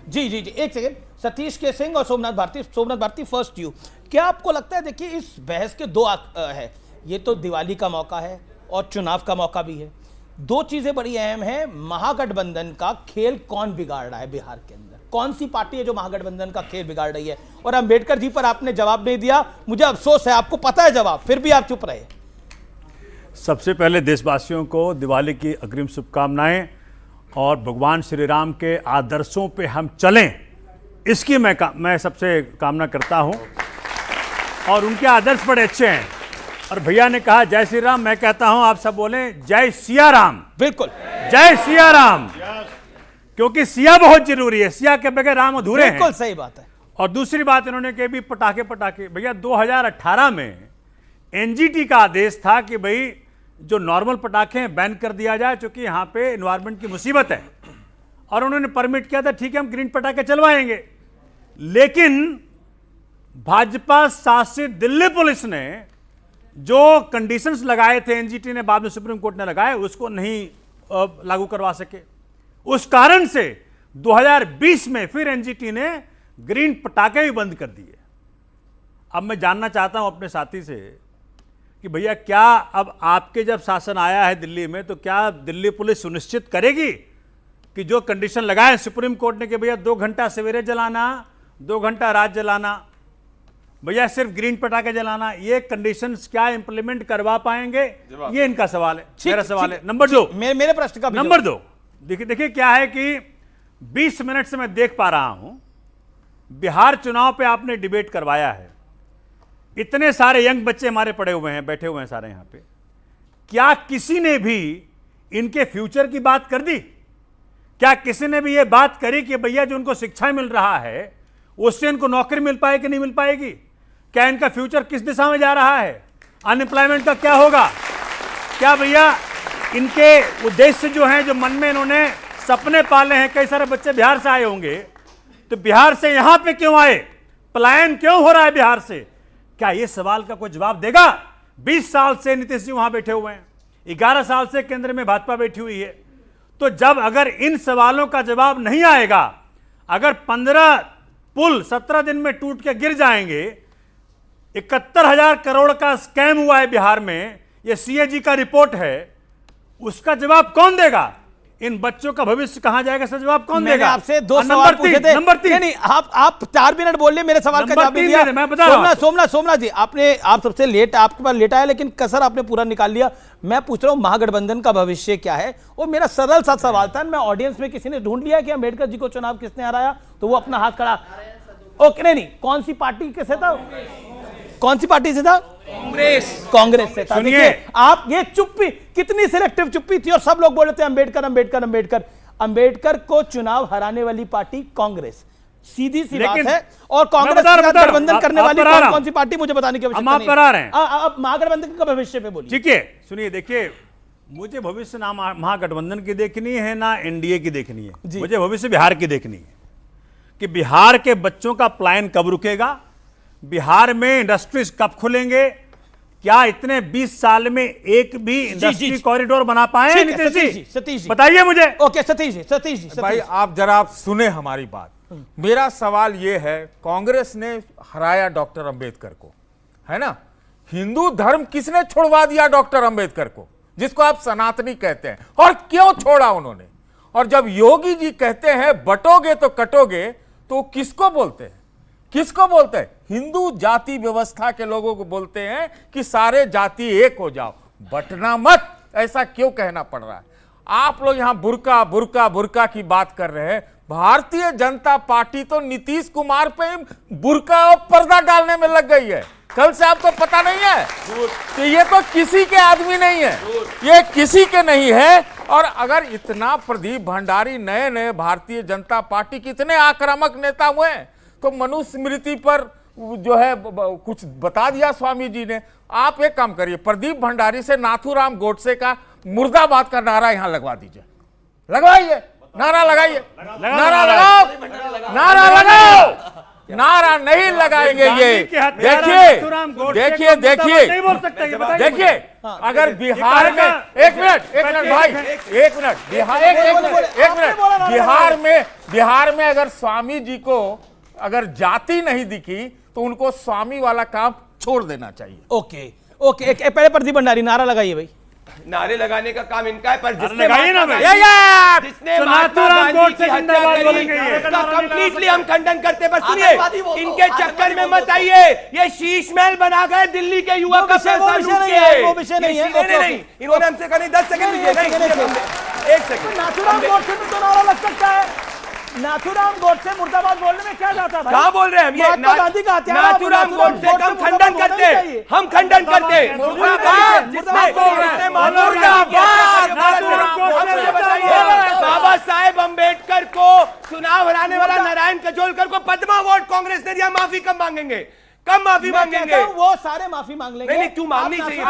जी एक सेकंड, सतीश के सिंह और सोमनाथ भारती फर्स्ट यू, क्या आपको लगता है, देखिए इस बहस के दो है, ये तो दिवाली का मौका है और चुनाव का मौका भी है। दो चीजें बड़ी अहम है। महागठबंधन का खेल कौन बिगाड़ रहा है बिहार के अंदर? कौन सी पार्टी है जो महागठबंधन का खेल बिगाड़ रही है? और अंबेडकर जी पर आपने जवाब नहीं दिया, मुझे अफसोस है, आपको पता है जवाब, फिर भी आप चुप रहे। सबसे पहले देशवासियों को दिवाली की अग्रिम शुभकामनाएं, और भगवान श्री राम के आदर्शों पे हम चलें, इसकी मैं सबसे कामना करता हूं। और उनके आदर्श बड़े अच्छे हैं। और भैया ने कहा जय श्री राम, मैं कहता हूं आप सब बोलें जय सिया राम। बिल्कुल, जय सिया राम, क्योंकि सिया बहुत जरूरी है, सिया के बगैर राम अधूरे हैं। बिल्कुल सही बात है। और दूसरी बात इन्होंने कही भी पटाखे भैया 2018 में एनजीटी का आदेश था कि भाई जो नॉर्मल पटाखे हैं बैन कर दिया जाए, क्योंकि यहाँ पे एनवायरमेंट की मुसीबत है। और उन्होंने परमिट किया था, ठीक है हम ग्रीन पटाखे चलवाएंगे। लेकिन भाजपा शासित दिल्ली पुलिस ने जो कंडीशंस लगाए थे, एनजीटी ने बाद में सुप्रीम कोर्ट ने लगाए, उसको नहीं लागू करवा सके। उस कारण से 2020 में फिर एनजीटी ने ग्रीन पटाखे भी बंद कर दिए। अब मैं जानना चाहता हूं अपने साथी से कि भैया क्या अब आपके जब शासन आया है दिल्ली में, तो क्या दिल्ली पुलिस सुनिश्चित करेगी कि जो कंडीशन लगाए सुप्रीम कोर्ट ने कि भैया 2 घंटा सवेरे जलाना, 2 घंटा रात जलाना, भैया सिर्फ ग्रीन पटाखे जलाना, ये कंडीशंस क्या इंप्लीमेंट करवा पाएंगे? ये इनका सवाल है, मेरा सवाल है। नंबर 2, मेरे प्रश्न का नंबर 2, देखिए क्या है कि 20 मिनट से मैं देख पा रहा हूं, बिहार चुनाव पे आपने डिबेट करवाया है, इतने सारे यंग बच्चे हमारे पड़े हुए हैं, बैठे हुए हैं सारे यहां पे, क्या किसी ने भी इनके फ्यूचर की बात कर दी? क्या किसी ने भी ये बात करी कि भैया जो उनको शिक्षा मिल रहा है उससे इनको नौकरी मिल पाएगी कि नहीं मिल पाएगी? क्या इनका फ्यूचर किस दिशा में जा रहा है? अनएम्प्लॉयमेंट का क्या होगा? क्या भैया इनके उद्देश्य जो हैं, जो मन में इन्होंने सपने पाले हैं, कई सारे बच्चे बिहार से आए होंगे, तो बिहार से यहां पे क्यों आए? पलायन क्यों हो रहा है बिहार से? क्या ये सवाल का कोई जवाब देगा? 20 साल से नीतीश जी वहां बैठे हुए हैं, 11 साल से केंद्र में भाजपा बैठी हुई है। तो जब अगर इन सवालों का जवाब नहीं आएगा, अगर 15 पुल 17 दिन में टूट के गिर जाएंगे, 71,000 करोड़ का स्कैम हुआ है बिहार में, ये सीएजी का रिपोर्ट है, उसका जवाब कौन देगा? इन बच्चों का भविष्य कहां जाएगा, इसका जवाब कौन देगा? आपसे 2 सवाल पूछे थे। नंबर 3, नहीं, आप 4 मिनट बोल लिए, मेरे सवाल का जवाब नहीं दिया। मैं बता रहा हूं। सोमनाथ जी, आप सबसे लेट, आपके पास लेट आया, लेकिन कसर आपने पूरा निकाल लिया। मैं पूछ रहा हूं महागठबंधन का भविष्य क्या है, और मेरा सरल सा सवाल था। मैं ऑडियंस में किसी ने ढूंढ लिया कि अंबेडकर जी को चुनाव किसने हराया, तो वो अपना हाथ खड़ा, ओके नहीं, कौन सी पार्टी से था? कौन सी पार्टी से था? कांग्रेस से था। सुनिए, आप ये चुप्पी, कितनी सिलेक्टिव चुप्पी थी, और सब लोग बोल रहे थे अंबेडकर अंबेडकर अंबेडकर। अंबेडकर को चुनाव हराने वाली पार्टी कांग्रेस, सीधी सी बात है। और कांग्रेस के साथ गठबंधन करने वाली कौन सी पार्टी, मुझे बताने की आवश्यकता नहीं। अब महागठबंधन का भविष्य पे बोलिए। ठीक है, सुनिए, देखिए मुझे भविष्य ना महागठबंधन की देखनी है ना एनडीए की देखनी है, मुझे भविष्य बिहार की देखनी है कि बिहार के बच्चों का पलायन कब रुकेगा, बिहार में इंडस्ट्रीज कब खुलेंगे। क्या इतने 20 साल में एक भी इंडस्ट्री कॉरिडोर बना पाए नीतीश जी? सतीश जी बताइए मुझे। ओके, सतीश जी भाई आप जरा सुने हमारी बात। मेरा सवाल ये है, कांग्रेस ने हराया डॉक्टर अंबेडकर को, है ना? हिंदू धर्म किसने छुड़वा दिया डॉक्टर अंबेडकर को, जिसको आप सनातनी कहते हैं, और क्यों छोड़ा उन्होंने? और जब योगी जी कहते हैं बटोगे तो कटोगे, तो किसको बोलते हैं? किसको बोलते हैं? हिंदू जाति व्यवस्था के लोगों को बोलते हैं कि सारे जाति एक हो जाओ, बटना मत। ऐसा क्यों कहना पड़ रहा है? आप लोग यहां बुर्का बुर्का बुर्का की बात कर रहे हैं। भारतीय जनता पार्टी तो नीतीश कुमार पे बुर्का और पर्दा डालने में लग गई है। कल से आपको पता नहीं है कि ये तो किसी के आदमी नहीं है, ये किसी के नहीं है। और अगर इतना प्रदीप भंडारी नए नए भारतीय जनता पार्टी के इतने आक्रामक नेता हुए, तो मनुस्मृति पर जो है कुछ बता दिया स्वामी जी ने। आप एक काम करिए, प्रदीप भंडारी से नाथूराम गोडसे का मुर्दाबाद का नारा यहां लगवा दीजिए, लगवाइए, नारा लगाइए, नारा लगाओ, नारा लगाओ। नारा नहीं लगाएंगे ये। देखिए देखिए, अगर बिहार में एक मिनट भाई, एक मिनट बिहार में अगर स्वामी जी को अगर जाति नहीं दिखी, तो उनको स्वामी वाला काम छोड़ देना चाहिए। ओके, पहले प्रदीप भंडारी नारा लगाइए भाई। नारे लगाने का काम इनका है, पर लगाइए ना भाई। जिसने तो महात्मा नाथूराम गांधी गोडसे की हत्या जिंदाबाद करी, बोलेंगे ये। उसका कंप्लीटली हम खंडन करते हैं। बस सुनिए, इनके चक्कर में मत आइए। ये शीश महल बना गए दिल्ली के युवा का पैसा लूट के। वो विषय नहीं है। नहीं, इन्होंने हमसे कहा नहीं 10 सेकंड लीजिए। एक सेकंड। नाथूराम गोडसे में तो नारा लग सकता है। नाथूराम गोडसे मुर्दाबाद बोलने में क्या जाता है? कहाँ बोल रहे हैं हम? ये महात्मा गांधी का हत्यारा नाथूराम गोडसे का हम खंडन करते हैं। हम खंडन करते हैं। बाबा साहेब अंबेडकर को चुनाव हराने वाला नारायण कजोलकर को पद्मा अवार्ड कांग्रेस ने दिया। माफी कब मांगेंगे? कब माफी मांगेंगे? वो सारे माफी मांग लेंगे। नहीं, क्यों मांगनी चाहिए?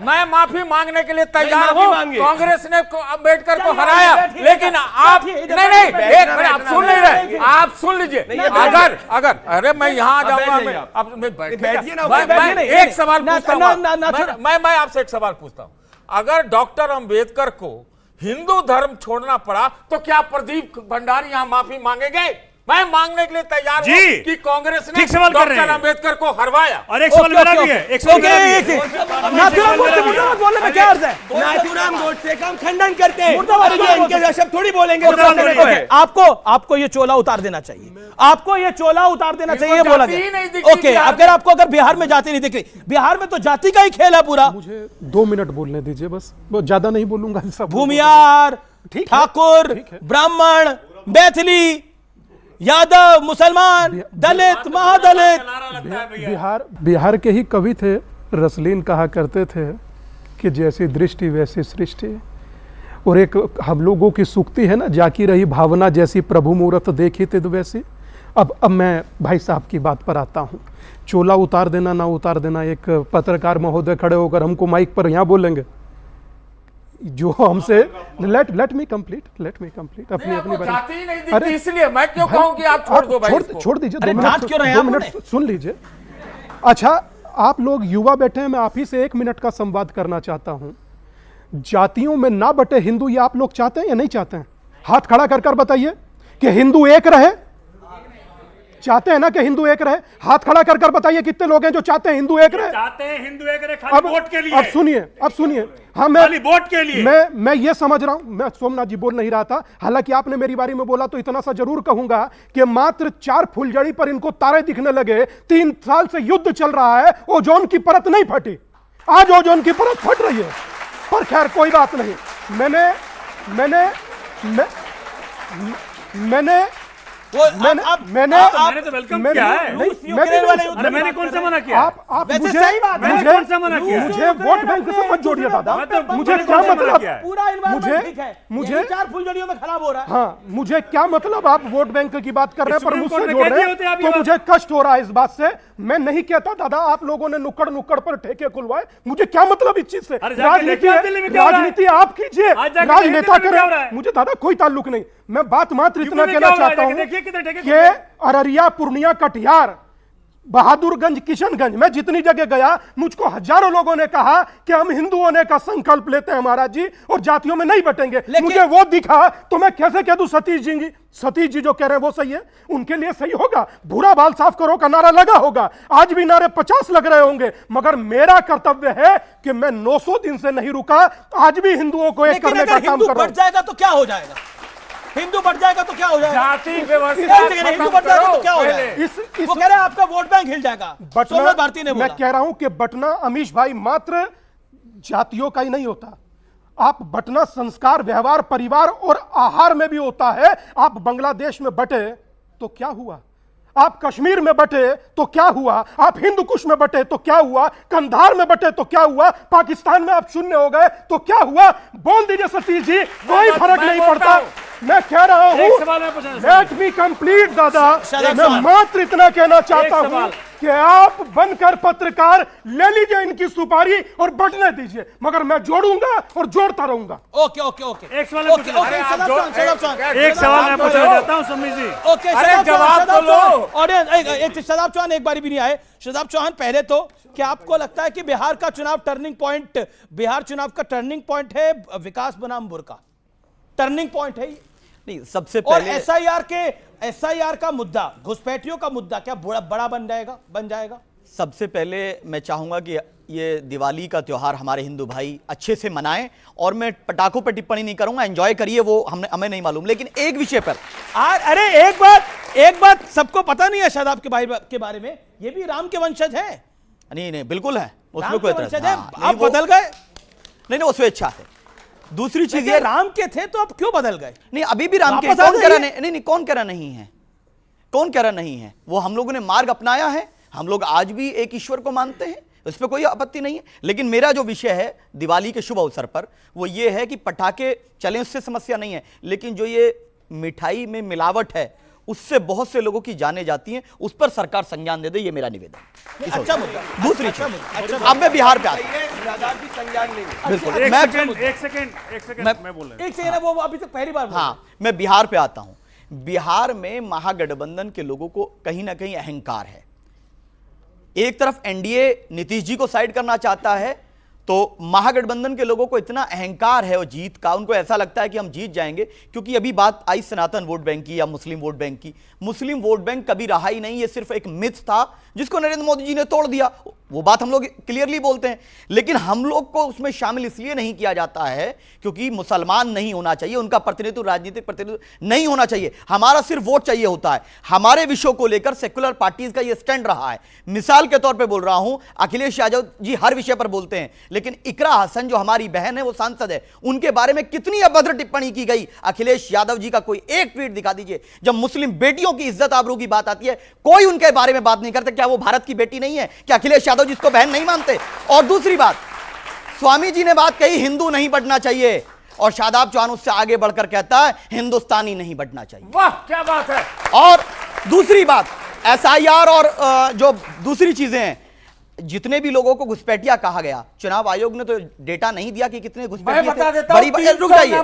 मैं माफी मांगने के लिए तैयार हूँ। कांग्रेस ने अम्बेडकर को हराया, लेकिन आप नहीं, एक मिनट, आप सुन नहीं रहे। आप सुन लीजिए। अगर अरे मैं यहाँ जाऊंगा, एक सवाल पूछता हूँ। मैं आपसे एक सवाल पूछता हूँ। अगर डॉक्टर अम्बेडकर को हिंदू धर्म छोड़ना पड़ा तो क्या प्रदीप भंडारी यहाँ माफी मांगेंगे? मैं मांगने के लिए तैयार हूं कि कांग्रेस ने डॉक्टर अम्बेडकर को हरवाया। और एक सवाल मेरा भी है। एक सवाल नाथूराम गोडसे मुर्दाबाद बोलने में क्या अर्थ है? नाथूराम गोडसे का हम खंडन करते हैं। इनके शब्द थोड़ी बोलेंगे। आपको ये चोला उतार देना चाहिए। आपको ये चोला उतार देना चाहिए बोला गया। ओके, अगर बिहार में जाति नहीं दिख रही, बिहार में तो जाति का ही खेल है पूरा। मुझे 2 मिनट बोलने दीजिए, बस ज्यादा नहीं बोलूंगा। भूमियार, ठाकुर, ब्राह्मण, मैथिली, यादव, मुसलमान, दलित, महादलित। बिहार के ही कवि थे रसलीन, कहा करते थे कि जैसी दृष्टि वैसी सृष्टि। और एक हम लोगों की सूक्ति है ना, जाकी रही भावना जैसी प्रभु मूरत देखी तिद वैसी। अब मैं भाई साहब की बात पर आता हूँ। चोला उतार देना ना उतार देना, एक पत्रकार महोदय खड़े होकर हमको माइक पर यहाँ बोलेंगे जो हमसे लेट मी कंप्लीट अपनी बात। अरे इसलिए मैं क्यों कहूं कि आप छोड़ दो भाई, छोड़ दीजिए। 2 मिनट सुन लीजिए। अच्छा, आप लोग युवा बैठे हैं, मैं आप ही से 1 मिनट का संवाद करना चाहता हूं। जातियों में ना बटे हिंदू, ये आप लोग चाहते हैं या नहीं चाहते हैं? हाथ खड़ा कर कर बताइए कि हिंदू एक रहे। चाहते हैं ना कि हिंदू एक रहे? हाथ खड़ा कर कर बताइए कितने लोग हैं जो चाहते हैं हिंदू एक रहे? चाहते हैं हिंदू एक रहे खाली वोट के लिए। अब सुनिए। हाँ, खाली वोट के लिए। मैं ये समझ रहा हूं, मैं सोमनाथ जी बोल नहीं रहा था, हालांकि आपने मेरी बारी में बोला तो इतना सा जरूर कहूंगा कि मात्र 4 फुलझड़ी पर इनको तारे दिखने लगे। 3 साल से युद्ध चल रहा है, ओजोन की परत नहीं फटी। आज ओजोन की परत फट रही है, पर खैर कोई बात नहीं। मैंने तो वेलकम किया है। मैंने कौन सा मना किया? आप मुझे कौन सा मना किया? मुझे वोट बैंक से मत जोड़िए दादा। मुझे क्या मतलब? मुझे 4 फुलझड़ियों में खराब हो रहा है। हाँ, मुझे क्या मतलब? आप वोट बैंक की बात कर रहे हैं पर मुझसे जोड़ रहे हैं, तो मुझे कष्ट हो रहा है इस बात से। मैं नहीं कहता दादा आप लोगों ने नुक्कड़ पर ठेके खुलवाए, मुझे क्या मतलब इस चीज से? राजनीति आप कीजिए, राजनेता करें, मुझे दादा कोई ताल्लुक नहीं। मैं बात मात्र इतना कहना चाहता हूं कि अररिया, पूर्णिया, कटिहार, बहादुरगंज, किशनगंज, मैं जितनी जगह गया मुझको हजारों लोगों ने कहा कि हम हिंदू होने का संकल्प लेते हैं महाराज जी और जातियों में नहीं बटेंगे। मुझे वो दिखा तो मैं कैसे कह दूं सतीश जी जो कह रहे हैं वो सही है, उनके लिए सही होगा। भूरा बाल साफ करो का नारा लगा होगा, आज भी नारे 50 लग रहे होंगे, मगर मेरा कर्तव्य है कि मैं 900 दिन से नहीं रुका, आज भी हिंदुओं को एक करने का काम कर रहा हूं। जाएगा तो क्या हो जाएगा? हिंदू बढ़ जाएगा तो क्या हो जाएगा? जाति व्यवस्था हिंदू बढ़ जाएगा तो क्या हो जाएगा? वो कह रहे हैं आपका वोट बैंक हिल जाएगा। सोमनाथ भारती ने बोला। मैं कह रहा हूं कि बटना अमीश भाई मात्र जातियों का ही नहीं होता, आप बटना संस्कार, व्यवहार, परिवार और आहार में भी होता है। आप बांग्लादेश में बटे तो क्या हुआ? आप कश्मीर में बटे तो क्या हुआ? आप हिंदू कुश में बटे तो क्या हुआ? कंधार में बटे तो क्या हुआ? पाकिस्तान में आप शून्य हो गए तो क्या हुआ? बोल दीजिए सतीश जी, कोई फर्क नहीं पड़ता। मैं कह रहा हूं, लेट मी कंप्लीट दादा। मैं मात्र इतना कहना चाहता हूं कि आप बनकर पत्रकार ले लीजिए इनकी सुपारी और बटने दीजिए, मगर मैं जोड़ूंगा और जोड़ता रहूंगा। ओके ओके ओके, एक सवाल मैं पूछना चाहता हूं समीर जी। ओके, जवाब तो लो। ऑडियंस, शदाब चौहान एक बारी भी नहीं आए। शदाब चौहान, पहले तो क्या आपको लगता है कि बिहार का चुनाव टर्निंग पॉइंट, बिहार चुनाव का टर्निंग पॉइंट है विकास बनाम बुर्का? टर्निंग पॉइंट है नहीं, सबसे पहले एसआईआर का मुद्दा, घुसपैठियों का मुद्दा क्या बड़ा बन जाएगा? सबसे पहले मैं चाहूंगा कि ये दिवाली का त्यौहार हमारे हिंदू भाई अच्छे से मनाएं, और मैं पटाखों पर टिप्पणी नहीं करूंगा, एंजॉय करिए, वो हमें नहीं मालूम। लेकिन एक विषय पर अरे एक बात सबको पता नहीं है शादाब के भाई के बारे में, ये भी राम के वंशज है। नहीं बिल्कुल है, उसमें राम कोई के एतराज वंशज नहीं। है, हाँ, आप बदल गए? नहीं वो स्वेच्छा है। दूसरी चीज ये, राम के थे तो अब क्यों बदल गए? नहीं अभी भी राम के, वापस आ कौन कह रहा जाइए। नहीं, कौन कह रहा नहीं है, कौन कह रहा नहीं है? वो हम लोगों ने मार्ग अपनाया है, हम लोग आज भी एक ईश्वर को मानते हैं, उस पर कोई आपत्ति नहीं है। लेकिन मेरा जो विषय है दिवाली के शुभ अवसर पर वो ये है कि पटाखे चलें, उससे समस्या नहीं है, लेकिन जो ये मिठाई में मिलावट है उससे बहुत से लोगों की जानें जाती हैं, उस पर सरकार संज्ञान दे दे, ये मेरा निवेदन। अच्छा मुद्दा। दूसरी चीज, अब मैं बिहार पे आता हूं। बिल्कुल, एक सेकंड मैं बोल रहा एक सेकंड, वो अभी तक पहली बार बोल रहे हैं। हाँ, मैं बिहार पे आता हूं। बिहार में महागठबंधन के लोगों को कहीं ना कहीं अहंकार है। एक तरफ एनडीए नीतीश जी को साइड करना चाहता है, तो महागठबंधन के लोगों को इतना अहंकार है वो जीत का, उनको ऐसा लगता है कि हम जीत जाएंगे। क्योंकि अभी बात आई सनातन वोट बैंक की या मुस्लिम वोट बैंक की, मुस्लिम वोट बैंक कभी रहा ही नहीं, ये सिर्फ एक मिथ था जिसको नरेंद्र मोदी जी ने तोड़ दिया। वो बात हम लोग क्लियरली बोलते हैं, लेकिन हम लोग को उसमें शामिल इसलिए नहीं किया जाता है क्योंकि मुसलमान नहीं होना चाहिए, उनका प्रतिनिधित्व, राजनीतिक प्रतिनिधित्व नहीं होना चाहिए, हमारा सिर्फ वोट चाहिए होता है। हमारे विषयों को लेकर सेक्युलर पार्टीज का ये स्टैंड रहा है। मिसाल के तौर पे बोल रहा हूं, अखिलेश यादव जी हर विषय पर बोलते हैं, लेकिन इकरा हसन जो हमारी बहन है, वो सांसद है, उनके बारे में कितनी अभद्र टिप्पणी की गई। अखिलेश यादव जी का कोई एक ट्वीट दिखा दीजिए। जब मुस्लिम बेटियों की इज्जत आबरू की बात आती है, कोई उनके बारे में बात नहीं करता। क्या वो भारत की बेटी नहीं है? क्या अखिलेश यादव जिसको बहन नहीं मानते? और दूसरी बात, स्वामी जी ने बात कही हिंदू नहीं बढ़ना चाहिए, और शादाब चौहान उससे आगे बढ़कर कहता है हिंदुस्तानी नहीं बढ़ना चाहिए। वाह क्या बात है। और दूसरी बात, एसआईआर और जो दूसरी चीजें हैं, जितने भी लोगों को घुसपैठिया कहा गया, चुनाव आयोग ने तो डेटा नहीं दिया कि कितने घुसपैठिए थे। बड़ी रुक जाइए,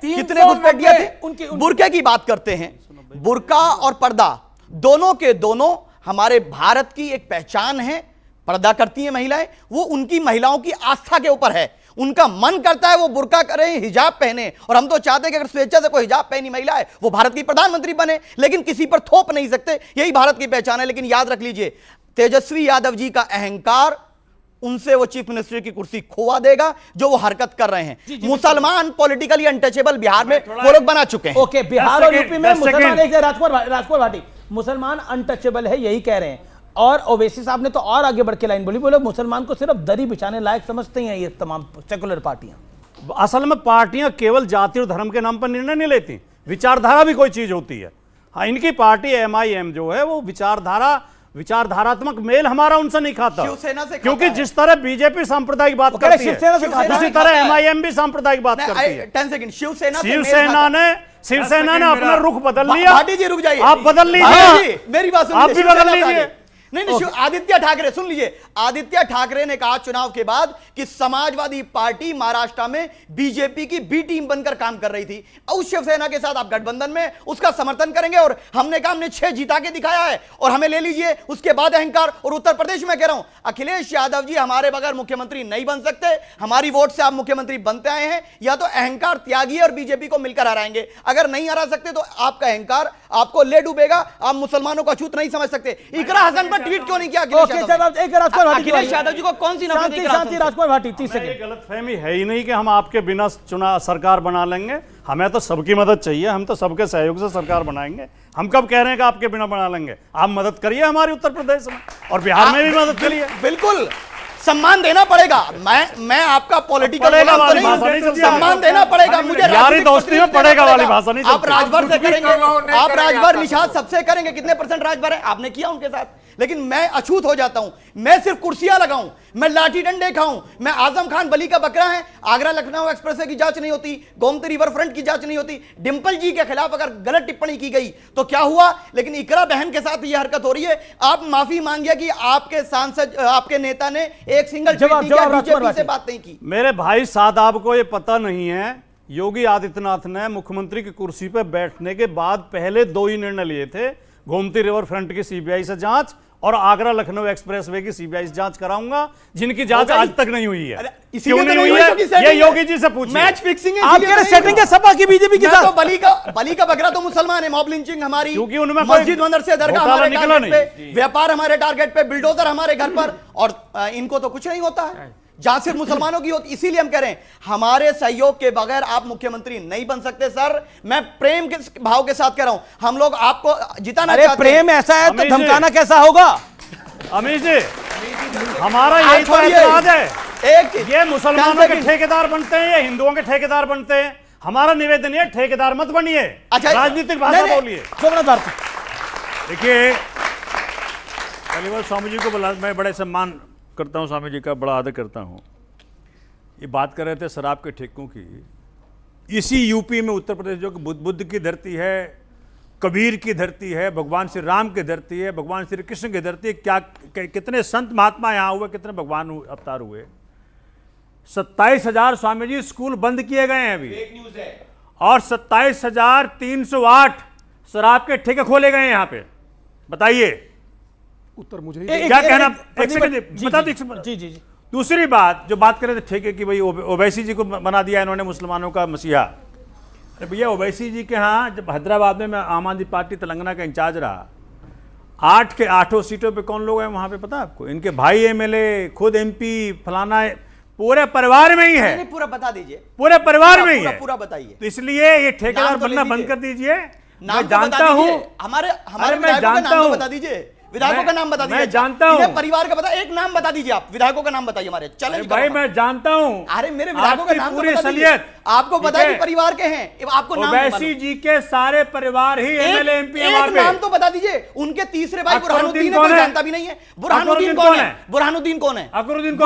कितने घुसपैठिए थे? बुर्के की बात करते हैं, बुर्का और पर्दा दोनों के दोनों हमारे भारत की एक पहचान है। पर्दा करती हैं महिलाएं, वो उनकी महिलाओं की आस्था के ऊपर है। उनका मन करता है वो बुर्का करें, हिजाब पहने, और हम तो चाहते हैं कि अगर स्वेच्छा से कोई हिजाब पहनी महिला है वो भारत की प्रधानमंत्री बने, लेकिन किसी पर थोप नहीं सकते, यही भारत की पहचान है। लेकिन याद रख लीजिए, तेजस्वी यादव जी का अहंकार उनसे वो चीफ मिनिस्टर की कुर्सी खोवा देगा जो वो हरकत कर रहे हैं। मुसलमान पॉलिटिकली अनटचेबल बिहार में वो लोग बना चुके हैं। ओके, बिहार और यूपी में मुसलमान, एक राजकुमार भाटी, मुसलमान अनटचेबल है यही कह रहे हैं, और ओवैसी साहब ने तो और आगे बढ़ के लाइन बोली, बोले मुसलमान को सिर्फ दरी बिछाने लायक समझते हैं ये तमाम सेकुलर पार्टियां। असल में पार्टियां केवल जाति और धर्म के नाम पर निर्णय नहीं लेती, विचारधारा भी कोई चीज होती है। हाँ, इनकी पार्टी एमआईएम जो है वो विचारधारात्मक मेल हमारा उनसे नहीं खाता, शिवसेना से क्योंकि जिस तरह बीजेपी सांप्रदायिक बात करती है, उसी तरह एमआईएम भी सांप्रदायिक बात करती है। 10 सेकंड, शिवसेना ने अपना रुख बदल लिया। भाटी जी रुक जाइए, आप बदल लीजिए, मेरी बात सुनिए, आप भी बदल लीजिए। नहीं, आदित्य ठाकरे, सुन लीजिए, आदित्य ठाकरे ने कहा चुनाव के बाद कि समाजवादी पार्टी महाराष्ट्र में बीजेपी की बी टीम बनकर काम कर रही थी, उस शिवसेना के साथ आप गठबंधन में उसका समर्थन करेंगे। और हमने कहा हमने 6 जीता के दिखाया है, और हमें ले लीजिए। उसके बाद अहंकार। और उत्तर प्रदेश में कह रहा हूं, अखिलेश यादव जी हमारे बगैर मुख्यमंत्री नहीं बन सकते, हमारी वोट से आप मुख्यमंत्री बनते आए हैं, या तो अहंकार त्यागिए और बीजेपी को मिलकर हराएंगे। अगर नहीं हरा सकते तो आपका अहंकार आपको ले डूबेगा, आप मुसलमानों को अछूत नहीं समझ सकते। इकरा हसन पर ट्वीट क्यों नहीं किया अखिलेश यादव जी को? कौन सी राजकुमार भाटी 30 सेकंड। गलतफहमी है ही नहीं कि हम आपके बिना चुना सरकार बना लेंगे, हमें तो सबकी मदद चाहिए, हम तो सबके सहयोग से सरकार बनाएंगे। हम कब कह रहे हैं कि आपके बिना बना लेंगे? आप मदद करिए हमारी उत्तर प्रदेश में, और बिहार में भी मदद करिए। बिल्कुल सम्मान देना पड़ेगा। मैं आपका पॉलिटिकल सम्मान देना पड़ेगा मुझे। यारी दोस्ती में पड़ेगा वाली भाषा नहीं। आप राजभर से करेंगे, आप राजभर निषाद सबसे करेंगे, कितने % राजभर है आपने किया उनके साथ, लेकिन मैं अछूत हो जाता हूं। मैं सिर्फ कुर्सियां लगाऊं, मैं लाठी डंडे खाऊं, मैं आजम खान बली का बकरा है। आगरा लखनऊ एक्सप्रेसवे की जांच नहीं होती, गोमती रिवर फ्रंट की जांच नहीं होती, डिंपल जी के खिलाफ अगर गलत टिप्पणी की गई तो क्या हुआ? लेकिन इकरा बहन के साथ यह हरकत हो रही है। आप माफी मांगिए कि आपके सांसद, आपके नेता ने एक सिंगल बीजेपी से बात नहीं की। मेरे भाई साहब को यह पता नहीं है, योगी आदित्यनाथ ने मुख्यमंत्री की कुर्सी पर बैठने के बाद पहले 2 ही निर्णय लिए थे, गोमती रिवर फ्रंट की सीबीआई से जांच और आगरा लखनऊ एक्सप्रेसवे की सीबीआई जांच कराऊंगा, जिनकी जांच आज तक नहीं हुई है। क्यों नहीं हुई है ये योगी जी से पूछिए। मैच फिक्सिंग है, आप कह रहे सेटिंग है सपा की बीजेपी के साथ। तो बली का बकरा तो मुसलमान है, मॉब लिंचिंग हमारी, क्योंकि उनमें मस्जिद मदरसे दरगाह हमारे निकला टारगेट पे, व्यापार हमारे टारगेट पे, बिल्डोजर हमारे घर पर, और इनको तो कुछ नहीं होता है। जांच सिर्फ मुसलमानों की होती, इसीलिए हम कह रहे हैं हमारे सहयोग के बगैर आप मुख्यमंत्री नहीं बन सकते सर। मैं प्रेम के भाव के साथ कह रहा हूं, हम लोग आपको जिताना चाहते हैं। प्रेम ऐसा है तो धमकाना कैसा होगा? अमीश जी, हमारा यही तो एतराज है, एक ये मुसलमानों के ठेकेदार बनते हैं या हिंदुओं के ठेकेदार बनते हैं। हमारा निवेदन है ठेकेदार मत बनिए, अच्छा, राजनीतिक भाषा बोलिए। देखिए पहली बार स्वामी जी को बुला, मैं बड़े सम्मान करता हूं, स्वामी जी का बड़ा आदर करता हूं। ये बात कर रहे थे शराब के ठेकों की, इसी यूपी में उत्तर प्रदेश जो कि बुद्ध की धरती है, कबीर की धरती है, भगवान श्री राम की धरती है, भगवान श्री कृष्ण की धरती है, क्या कितने संत महात्मा यहाँ हुए, कितने भगवान अवतार हुए। 27,000 स्वामी जी स्कूल बंद किए गए हैं अभी, और 27,308 शराब के ठेके खोले गए हैं यहाँ पे। बताइए उत्तर मुझे क्या कहना, बता दो। जी। दूसरी बात जो बात कर रहे थे ठेके की, भाई ओवैसी जी को बना दिया इन्होंने मुसलमानों का मसीहा। अरे भैया ओवैसी जी के यहाँ जब हैदराबाद में मैं आम आदमी पार्टी तेलंगाना का इंचार्ज रहा, 8 के 8 सीटों पे कौन लोग हैं वहां पे पता है आपको? इनके भाई एमएलए, खुद एमपी, फलाना, पूरे परिवार में ही है। नहीं, पूरा बता दीजिए, पूरे परिवार में ही है, पूरा बताइए। तो इसलिए ये ठेकेदार बनना बंद कर दीजिए। मैं जानता हूँ, हमारे मैं जानता हूँ, बता दीजिए विधायकों का नाम बता दीजिए। मैं जानता हूँ परिवार का बता, एक नाम बता दीजिए आप, विधायकों का नाम बताइए हमारे। चले भाई मैं जानता हूँ, अरे मेरे विधायकों का नाम पूरी सलियत आपको पता है कि परिवार के हैं, आपको नाम ओवैसी जी के सारे परिवार ही एमएलए एमपी है वहां पे। नाम तो बता दीजिए। उनके तीसरे भाई बुरहानुद्दीन है, कोई जानता भी नहीं है। बुरहानुद्दीन कौन है? बुरहानुद्दीन कौन है? बुरहानुद्दीन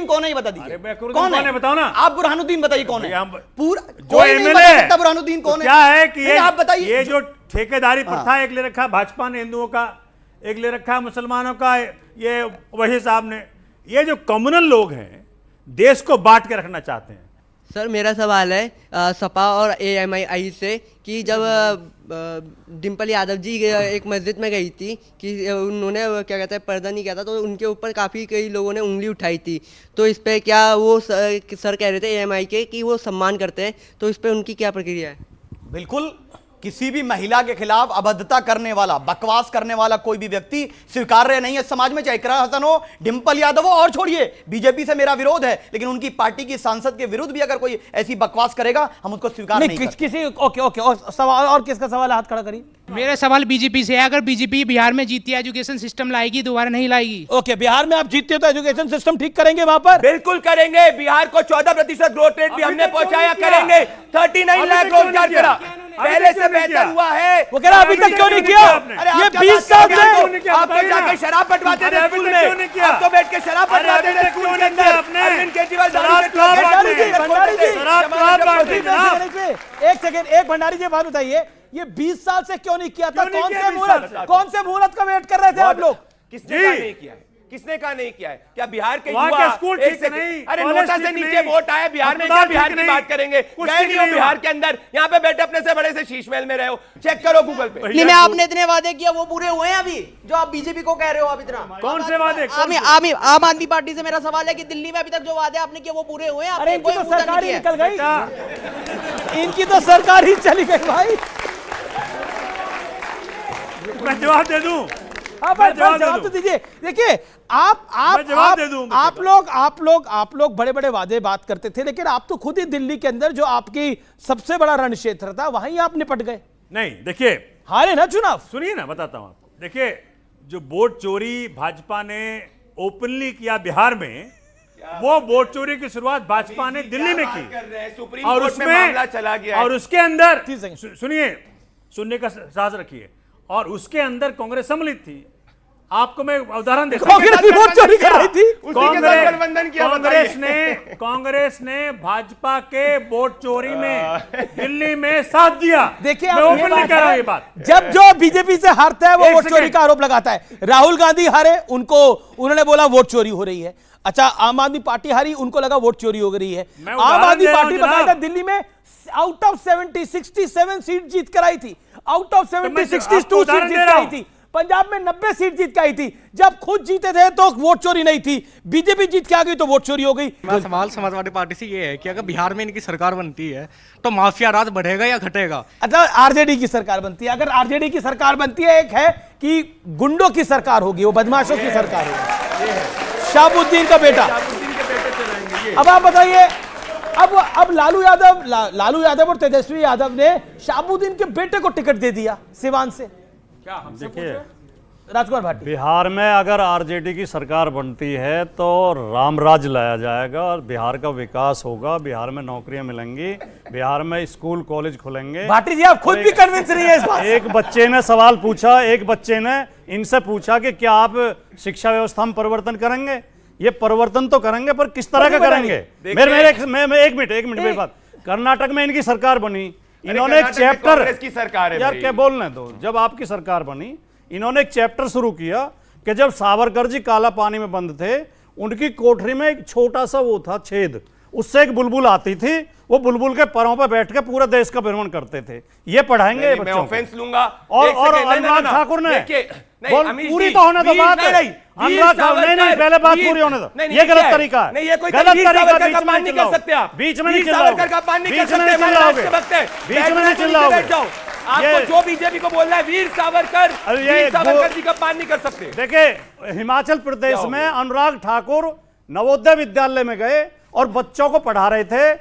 कौन है ये बता दीजिए। कौन है बताओ ना, आप बुरहानुद्दीन बताइए कौन है। पूरा जो एमएलए बुरहानुद्दीन कौन है? क्या है कि आप बताइए। ये जो ठेकेदारी प्रथा एक ले रखा भाजपा ने हिंदुओं का, एक ले रखा मुसलमानों का, ये वही साहब ने, ये जो कम्युनल लोग हैं देश को बांट के रखना चाहते हैं। सर मेरा सवाल है सपा और एएमआई से कि जब डिम्पल यादव जी एक मस्जिद में गई थी कि उन्होंने क्या कहते हैं पर्दा नहीं किया था, तो उनके ऊपर काफ़ी कई लोगों ने उंगली उठाई थी, तो इस पे क्या वो सर कह रहे थे एएमआई के कि वो सम्मान करते हैं, तो इस पे उनकी क्या प्रक्रिया है? बिल्कुल, किसी भी महिला के खिलाफ अभद्रता करने वाला, बकवास करने वाला कोई भी व्यक्ति स्वीकार्य नहीं है समाज में, चाहे इकरा हसन हो, डिम्पल यादव हो, और छोड़िए बीजेपी से मेरा विरोध है, लेकिन उनकी पार्टी की सांसद के विरुद्ध भी अगर कोई ऐसी बकवास करेगा हम उसको स्वीकार नहीं करते। किसी ओके और सवाल, और किसका सवाल, हाथ खड़ा करिए। मेरा सवाल बीजेपी से है, अगर बीजेपी बिहार में जीती है एजुकेशन सिस्टम लाएगी, दोबारा नहीं लाएगी? ओके, बिहार में आप जीतते तो एजुकेशन सिस्टम ठीक करेंगे वहां पर? बिल्कुल करेंगे। बिहार को 14% ग्रोथ रेट भी हमने पहुंचाया, करेंगे। 39 लाख रोजगार करा, पहले से बेहतर हुआ है। वो कह रहा अभी तक क्यों नहीं किया? ये 20 साल से आप तो जाके शराब बंटवाते थे स्कूल में, आप तो बैठ के शराब बंटवाते थे स्कूल के अंदर। अरविंद केजरीवाल एक सेकंड, एक भंडारी जी बात बताइए, ये 20 साल से क्यों नहीं किया था? कौन से मुहूर्त का वेट कर रहे थे आप लोग? किसने कहा नहीं किया है? किसने कहा नहीं किया है? क्या बिहार के वहाँ युवा के स्कूल ठीक नहीं, अरे नोटा से नीचे वोट आया बिहार में, क्या बिहार की बात करेंगे? गए नहीं हो बिहार के अंदर, यहाँ पे बैठे अपने से बड़े से शीश महल में रहे हो, चेक करो गूगल पे। दिल्ली में आपने इतने वादे किया वो पूरे हुए हैं अभी, जो आप बीजेपी को कह रहे हो आप इतना? कौन से वादे? आम आदमी पार्टी से मेरा सवाल है कि दिल्ली में अभी तक जो वादे आपने किए वो पूरे हुए हैं? अरे इनकी तो सरकार ही निकल गई, इनकी तो सरकार ही चली गई भाई। मैं जवाब दे दूं? जवाब तो दीजिए। देखिए आप लोग बड़े बड़े वादे बात करते थे, लेकिन आप तो खुद ही दिल्ली के अंदर जो आपकी सबसे बड़ा रण क्षेत्र था वहीं आप निपट गए। नहीं देखिए, हारे ना चुनाव। सुनिए ना, बताता हूं आपको। देखिए जो वोट चोरी भाजपा ने ओपनली किया बिहार में, वो वोट चोरी की शुरुआत भाजपा ने दिल्ली में की, और उसमें चला गया, और उसके अंदर सुनिए, सुनने का साहस रखिए, और उसके अंदर कांग्रेस सम्मिलित थी। आपको मैं उदाहरण देता हूं, वोट चोरी कर रही थी, कांग्रेस ने भाजपा के वोट चोरी में दिल्ली में साथ दिया। देखिए मैं ओपनली कह रहा हूं ये बात। जब जो बीजेपी से हारता है वो वोट चोरी का आरोप लगाता है। राहुल गांधी हारे, उन्होंने बोला वोट चोरी हो रही है। अच्छा, आम आदमी पार्टी हारी, उनको लगा वोट चोरी हो रही है। आम आदमी पार्टी बताया दिल्ली में आउट ऑफ 70 67 सीट जीत कर आई थी, आउट ऑफ 70 62 सीट जीत कर आई थी। पंजाब में 90 सीट जीत के आई थी। जब खुद जीते थे तो वोट चोरी नहीं थी, बीजेपी जीत के आ गई तो वोट चोरी हो गई। मेरा सवाल समाजवादी पार्टी से ये है कि अगर बिहार में इनकी सरकार बनती है तो माफिया राज बढ़ेगा या घटेगा? अच्छा, आरजेडी की सरकार बनती है, अगर आरजेडी की सरकार बनती है, एक है कि गुंडों की सरकार होगी, वो बदमाशों की सरकार होगी, शाहबुद्दीन का बेटा। अब आप बताइए, अब लालू यादव और तेजस्वी यादव ने शाहबुद्दीन के बेटे को टिकट दे दिया सिवान से। क्या देखिए, राजकुमार भाटी, बिहार में अगर आरजेडी की सरकार बनती है तो रामराज लाया जाएगा और बिहार का विकास होगा, बिहार में नौकरियां मिलेंगी, बिहार में स्कूल कॉलेज खुलेंगे। भाटी जी, आप खुद भी कन्विंस नहीं है इस बात से। एक बच्चे ने सवाल पूछा, एक बच्चे ने इनसे पूछा कि क्या आप शिक्षा व्यवस्था में परिवर्तन करेंगे? ये परिवर्तन तो करेंगे, पर किस तरह का करेंगे? एक मिनट मेरी बात। कर्नाटक में इनकी सरकार बनी, इन्होंने एक चैप्टर की सरकार है यार, क्या बोलने दो। जब आपकी सरकार बनी, इन्होंने एक चैप्टर शुरू किया कि जब सावरकर जी काला पानी में बंद थे, उनकी कोठरी में एक छोटा सा वो था छेद, उससे एक बुलबुल आती थी, वो बुलबुल के परों पर बैठ के पूरा देश का भ्रमण करते थे। ये पढ़ाएंगे मैं ऑफेंस लूंगा। और अनुराग ठाकुर ने पूरी तो होने दो बात। अनुराग ठाकुर नहीं, पहले बात पूरी होने दो। ये गलत तरीका है, ये कोई गलत तरीका। बीच में नहीं चिल्लाओगे, आपको जो बीजेपी को बोल रहा है वीर सावरकर जी का अपमान नहीं कर सकते। देखिए, हिमाचल प्रदेश में अनुराग ठाकुर नवोदय विद्यालय में गए और बच्चों को पढ़ा रहे थे,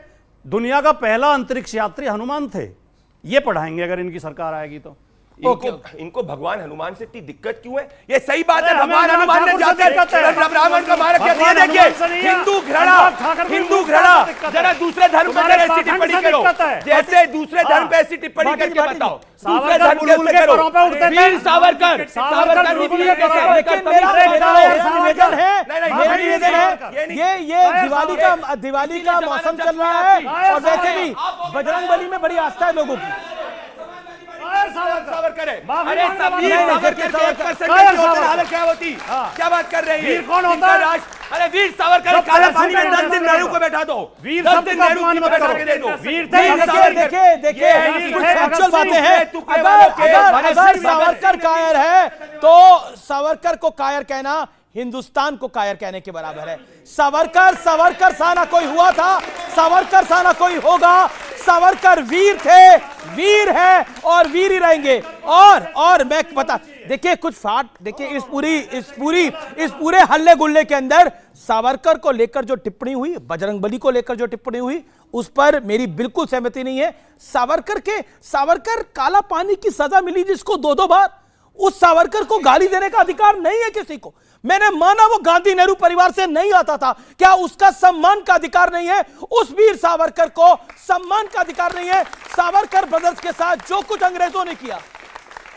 दुनिया का पहला अंतरिक्ष यात्री हनुमान थे। ये पढ़ाएंगे अगर इनकी सरकार आएगी तो। इनको भगवान हनुमान से इतनी दिक्कत क्यों है? ये सही बात है, भगवान हनुमान ने जाकर ब्राह्मण का मारा क्या दिया? देखिए, हिंदू घृणा जरा दूसरे धर्म पर ऐसी टिप्पणी करो, जैसे दूसरे धर्म पे ऐसी टिप्पणी करके बताओ। दूसरे धर्म के ऊपर करो, वीर सावरकर दिवाली का मौसम चल रहा है और वैसे भी बजरंगबली में बड़ी आस्था है लोगों की। सावरकर है, अरे वीर सावरकर के 1% की हालत क्या होती? क्या बात कर रहे हैं? वीर कौन होता है? अरे वीर सावरकर काला पानी में 10 दिन नेहरू को बैठा दो, वीर सब दिन नेहरू को बैठा के दे दो। वीर देखिए कुछ फैक्चुअल बातें हैं। अगर सावरकर कायर है तो सावरकर को कायर कहना हिंदुस्तान को कायर कहने के बराबर है। सावरकर सा ना कोई हुआ था, सावरकर सा ना कोई होगा। सावरकर वीर थे, वीर है और वीर ही रहेंगे। और मैं बता, देखिए कुछ फाट, देखिए इस पूरे हल्ले गुल्ले के अंदर सावरकर को लेकर जो टिप्पणी हुई, बजरंगबली को लेकर जो टिप्पणी हुई, उस पर मेरी बिल्कुल सहमति नहीं है। सावरकर काला पानी की सजा मिली जिसको 2-2 बार, उस सावरकर को गाली देने का अधिकार नहीं है किसी को। मैंने माना वो गांधी नेहरू परिवार से नहीं आता था, क्या उसका सम्मान का अधिकार नहीं है? उस वीर सावरकर को सम्मान का अधिकार नहीं है? सावरकर ब्रदर्स के साथ जो कुछ अंग्रेजों ने किया,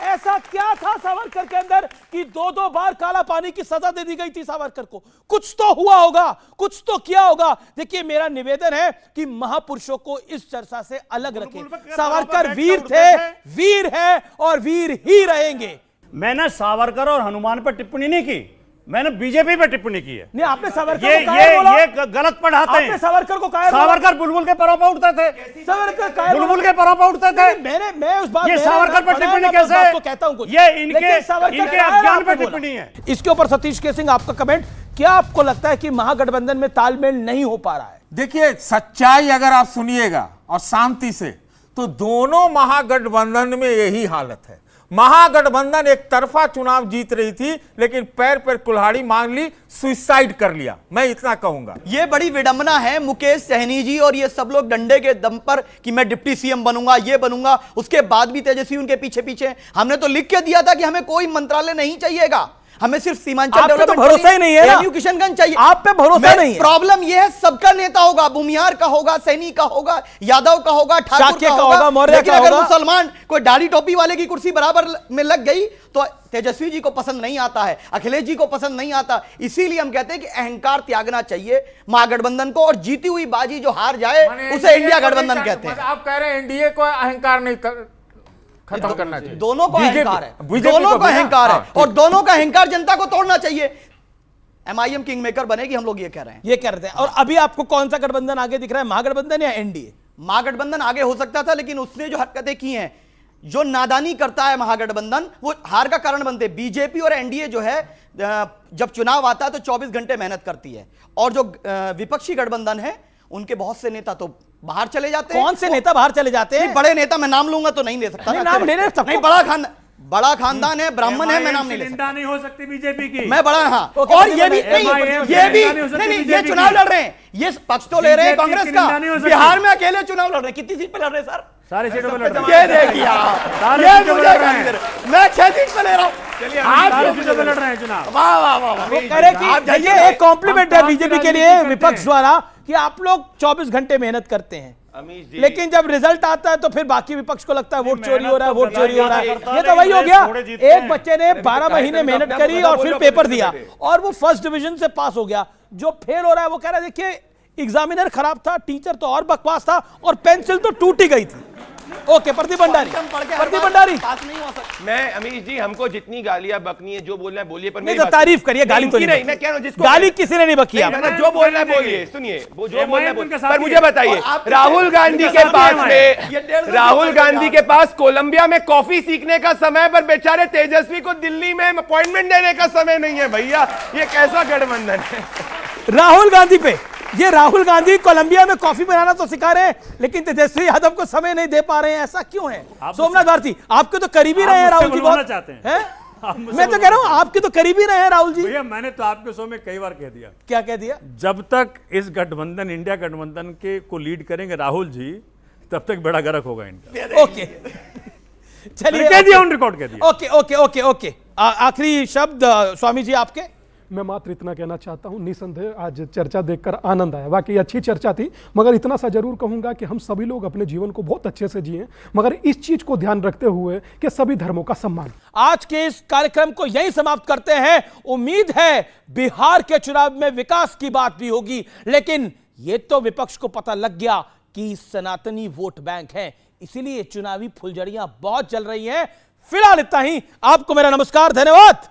ऐसा क्या था सावरकर के अंदर कि 2-2 बार काला पानी की सजा दे दी गई थी सावरकर को? कुछ तो हुआ होगा, कुछ तो किया होगा। देखिए, मेरा निवेदन है कि महापुरुषों को इस चर्चा से अलग रखें। सावरकर वीर थे, वीर है और वीर ही रहेंगे। मैंने सावरकर और हनुमान पर टिप्पणी नहीं की, मैंने बीजेपी पे टिप्पणी की है। नहीं, आपने सावरकर को कायर बोला। ये गलत पढ़ाते हैं। आपने सावरकर को कायर बोला। सावरकर बुलबुल के परों पर उठते थे, सावरकर कायर बुलबुल के परों पर उठते थे। मैं उस बात, ये सावरकर पर टिप्पणी कैसे? आपको कहता हूं कुछ, ये इनके अज्ञान पर टिप्पणी है। इसके ऊपर सतीश के सिंह, आपका कमेंट। क्या आपको लगता है कि महागठबंधन में तालमेल नहीं हो पा रहा है? देखिए, सच्चाई अगर आप सुनिएगा और शांति से, तो दोनों महागठबंधन में यही हालत है। महागठबंधन एक तरफा चुनाव जीत रही थी, लेकिन पैर पर कुल्हाड़ी मांग ली, सुसाइड कर लिया। मैं इतना कहूंगा। यह बड़ी विडंबना है। मुकेश सहनी जी और ये सब लोग डंडे के दम पर कि मैं डिप्टी सीएम बनूंगा, ये बनूंगा, उसके बाद भी तेजस्वी उनके पीछे पीछे। हमने तो लिख के दिया था कि हमें कोई मंत्रालय नहीं चाहिएगा, हमें सिर्फ सीमांचल डेवलपमेंट, भरोसा ही नहीं है ना, किशनगंज चाहिए। आप पे भरोसा नहीं है। प्रॉब्लम यह है, सबका नेता होगा, भूमिहार का होगा, सैनी का होगा, यादव का होगा, ठाकुर का होगा, मौर्य लेकिन का अगर होगा, मुसलमान कोई दाढ़ी टोपी वाले की कुर्सी बराबर में लग गई तो तेजस्वी जी को पसंद नहीं आता है, अखिलेश जी को पसंद नहीं आता। इसीलिए हम कहते हैं कि अहंकार त्यागना चाहिए महागठबंधन को, और जीती हुई बाजी जो हार जाए उसे इंडिया गठबंधन कहते हैं। आप कह रहे हैं एनडीए को अहंकार नहीं खत्म करना चाहिए। दोनों को अहंकार है, दोनों को अहंकार है, और दोनों का अहंकार जनता को तोड़ना चाहिए। एमआईएम किंग मेकर बनेगी, हम लोग ये कह रहे हैं, ये कह रहे हैं। और अभी आपको कौन सा गठबंधन आगे दिख रहा है, महागठबंधन या एनडीए? महागठबंधन आगे हो सकता था, लेकिन उसने जो हरकतें की हैं, जो नादानी करता है महागठबंधन, वो हार का कारण बनते हैं। बीजेपी और एनडीए जो है जब चुनाव आता है तो 24 घंटे मेहनत करती है, और जो विपक्षी गठबंधन है उनके बहुत से नेता तो बाहर चले जाते हैं। कौन से नेता बाहर चले जाते हैं? बड़े नेता, मैं नाम लूंगा तो नहीं ले सकता। नाम लेने नहीं, बड़ा खानदान है, ब्राह्मण है, मैं नाम नहीं ले सकता। नहीं हो सकती बीजेपी की, मैं बड़ा, हाँ। और ये भी नहीं, ये चुनाव लड़ रहे हैं, ये पक्ष तो ले रहे हैं कांग्रेस का। बिहार में अकेले चुनाव लड़ रहे हैं। कितनी सीट पे लड़ रहे हैं सर? सारी सीटों पे लड़ रहे हैं। ये देखिए, मैं 6 सीट पे ले रहा हूँ। लड़ रहे हैं चुनाव। वाह वाह वाह, वो कह रहे कि ये एक कॉम्प्लीमेंट है बीजेपी के लिए विपक्ष द्वारा कि आप लोग 24 घंटे मेहनत करते हैं, लेकिन जब रिजल्ट आता है तो फिर बाकी विपक्ष को लगता है वोट चोरी हो रहा है, वोट चोरी हो रहा है। ये तो वही हो गया, एक बच्चे ने 12 महीने मेहनत करी और फिर पेपर दिया और वो फर्स्ट डिवीजन से पास हो गया। जो फेल हो रहा है वो कह रहा है देखिए एग्जामिनर खराब था, टीचर तो और बकवास था और पेंसिल तो टूट ही गई थी। ओके, प्रदीप भंडारी। मैं अमीश जी, हमको जितनी गालियां बकनी है, जो बोलना है बोलिए, पर नहीं तो तारीफ करिए, गाली तो नहीं। मैं कह रहा हूं जिसको गाली किसी ने नहीं बकी। जो बोलना है बोलिए, सुनिए, वो जो बोलना है। पर मुझे बताइए, राहुल गांधी के पास कोलंबिया में कॉफी सीखने का समय, पर बेचारे तेजस्वी को दिल्ली में अपॉइंटमेंट देने का समय नहीं है। भैया ये कैसा गठबंधन है? राहुल गांधी पे ये राहुल गांधी कोलंबिया में कॉफी बनाना तो सिखा रहे हैं, लेकिन तेजस्वी यादव को समय नहीं दे पा रहे हैं, ऐसा क्यों है? सोमनाथ भारती, आपके तो करीबी रहे हैं राहुल जी, बहुत चाहते हैं। मैं तो कह रहा हूं आपके तो करीबी रहे हैं राहुल जी। भैया मैंने तो आपके शो में कई बार कह दिया। क्या कह दिया? जब तक इस गठबंधन, इंडिया गठबंधन के को लीड करेंगे राहुल जी, तब तक बड़ा गर्क होगा इनका। ओके, चलिए, कह दिया, ऑन रिकॉर्ड कह दिया। ओके ओके ओके ओके, आखिरी शब्द स्वामी जी आपके। मैं मात्र इतना कहना चाहता हूं, निसंदेह आज चर्चा देखकर आनंद आया, वाकई अच्छी चर्चा थी, मगर इतना सा जरूर कहूंगा कि हम सभी लोग अपने जीवन को बहुत अच्छे से जिए, मगर इस चीज को ध्यान रखते हुए कि सभी धर्मों का सम्मान। आज के इस कार्यक्रम को यहीं समाप्त करते हैं। उम्मीद है बिहार के चुनाव में विकास की बात भी होगी, लेकिन यह तो विपक्ष को पता लग गया कि सनातनी वोट बैंक है, इसीलिए चुनावी फुलझड़ियां बहुत चल रही हैं। फिलहाल इतना ही, आपको मेरा नमस्कार, धन्यवाद।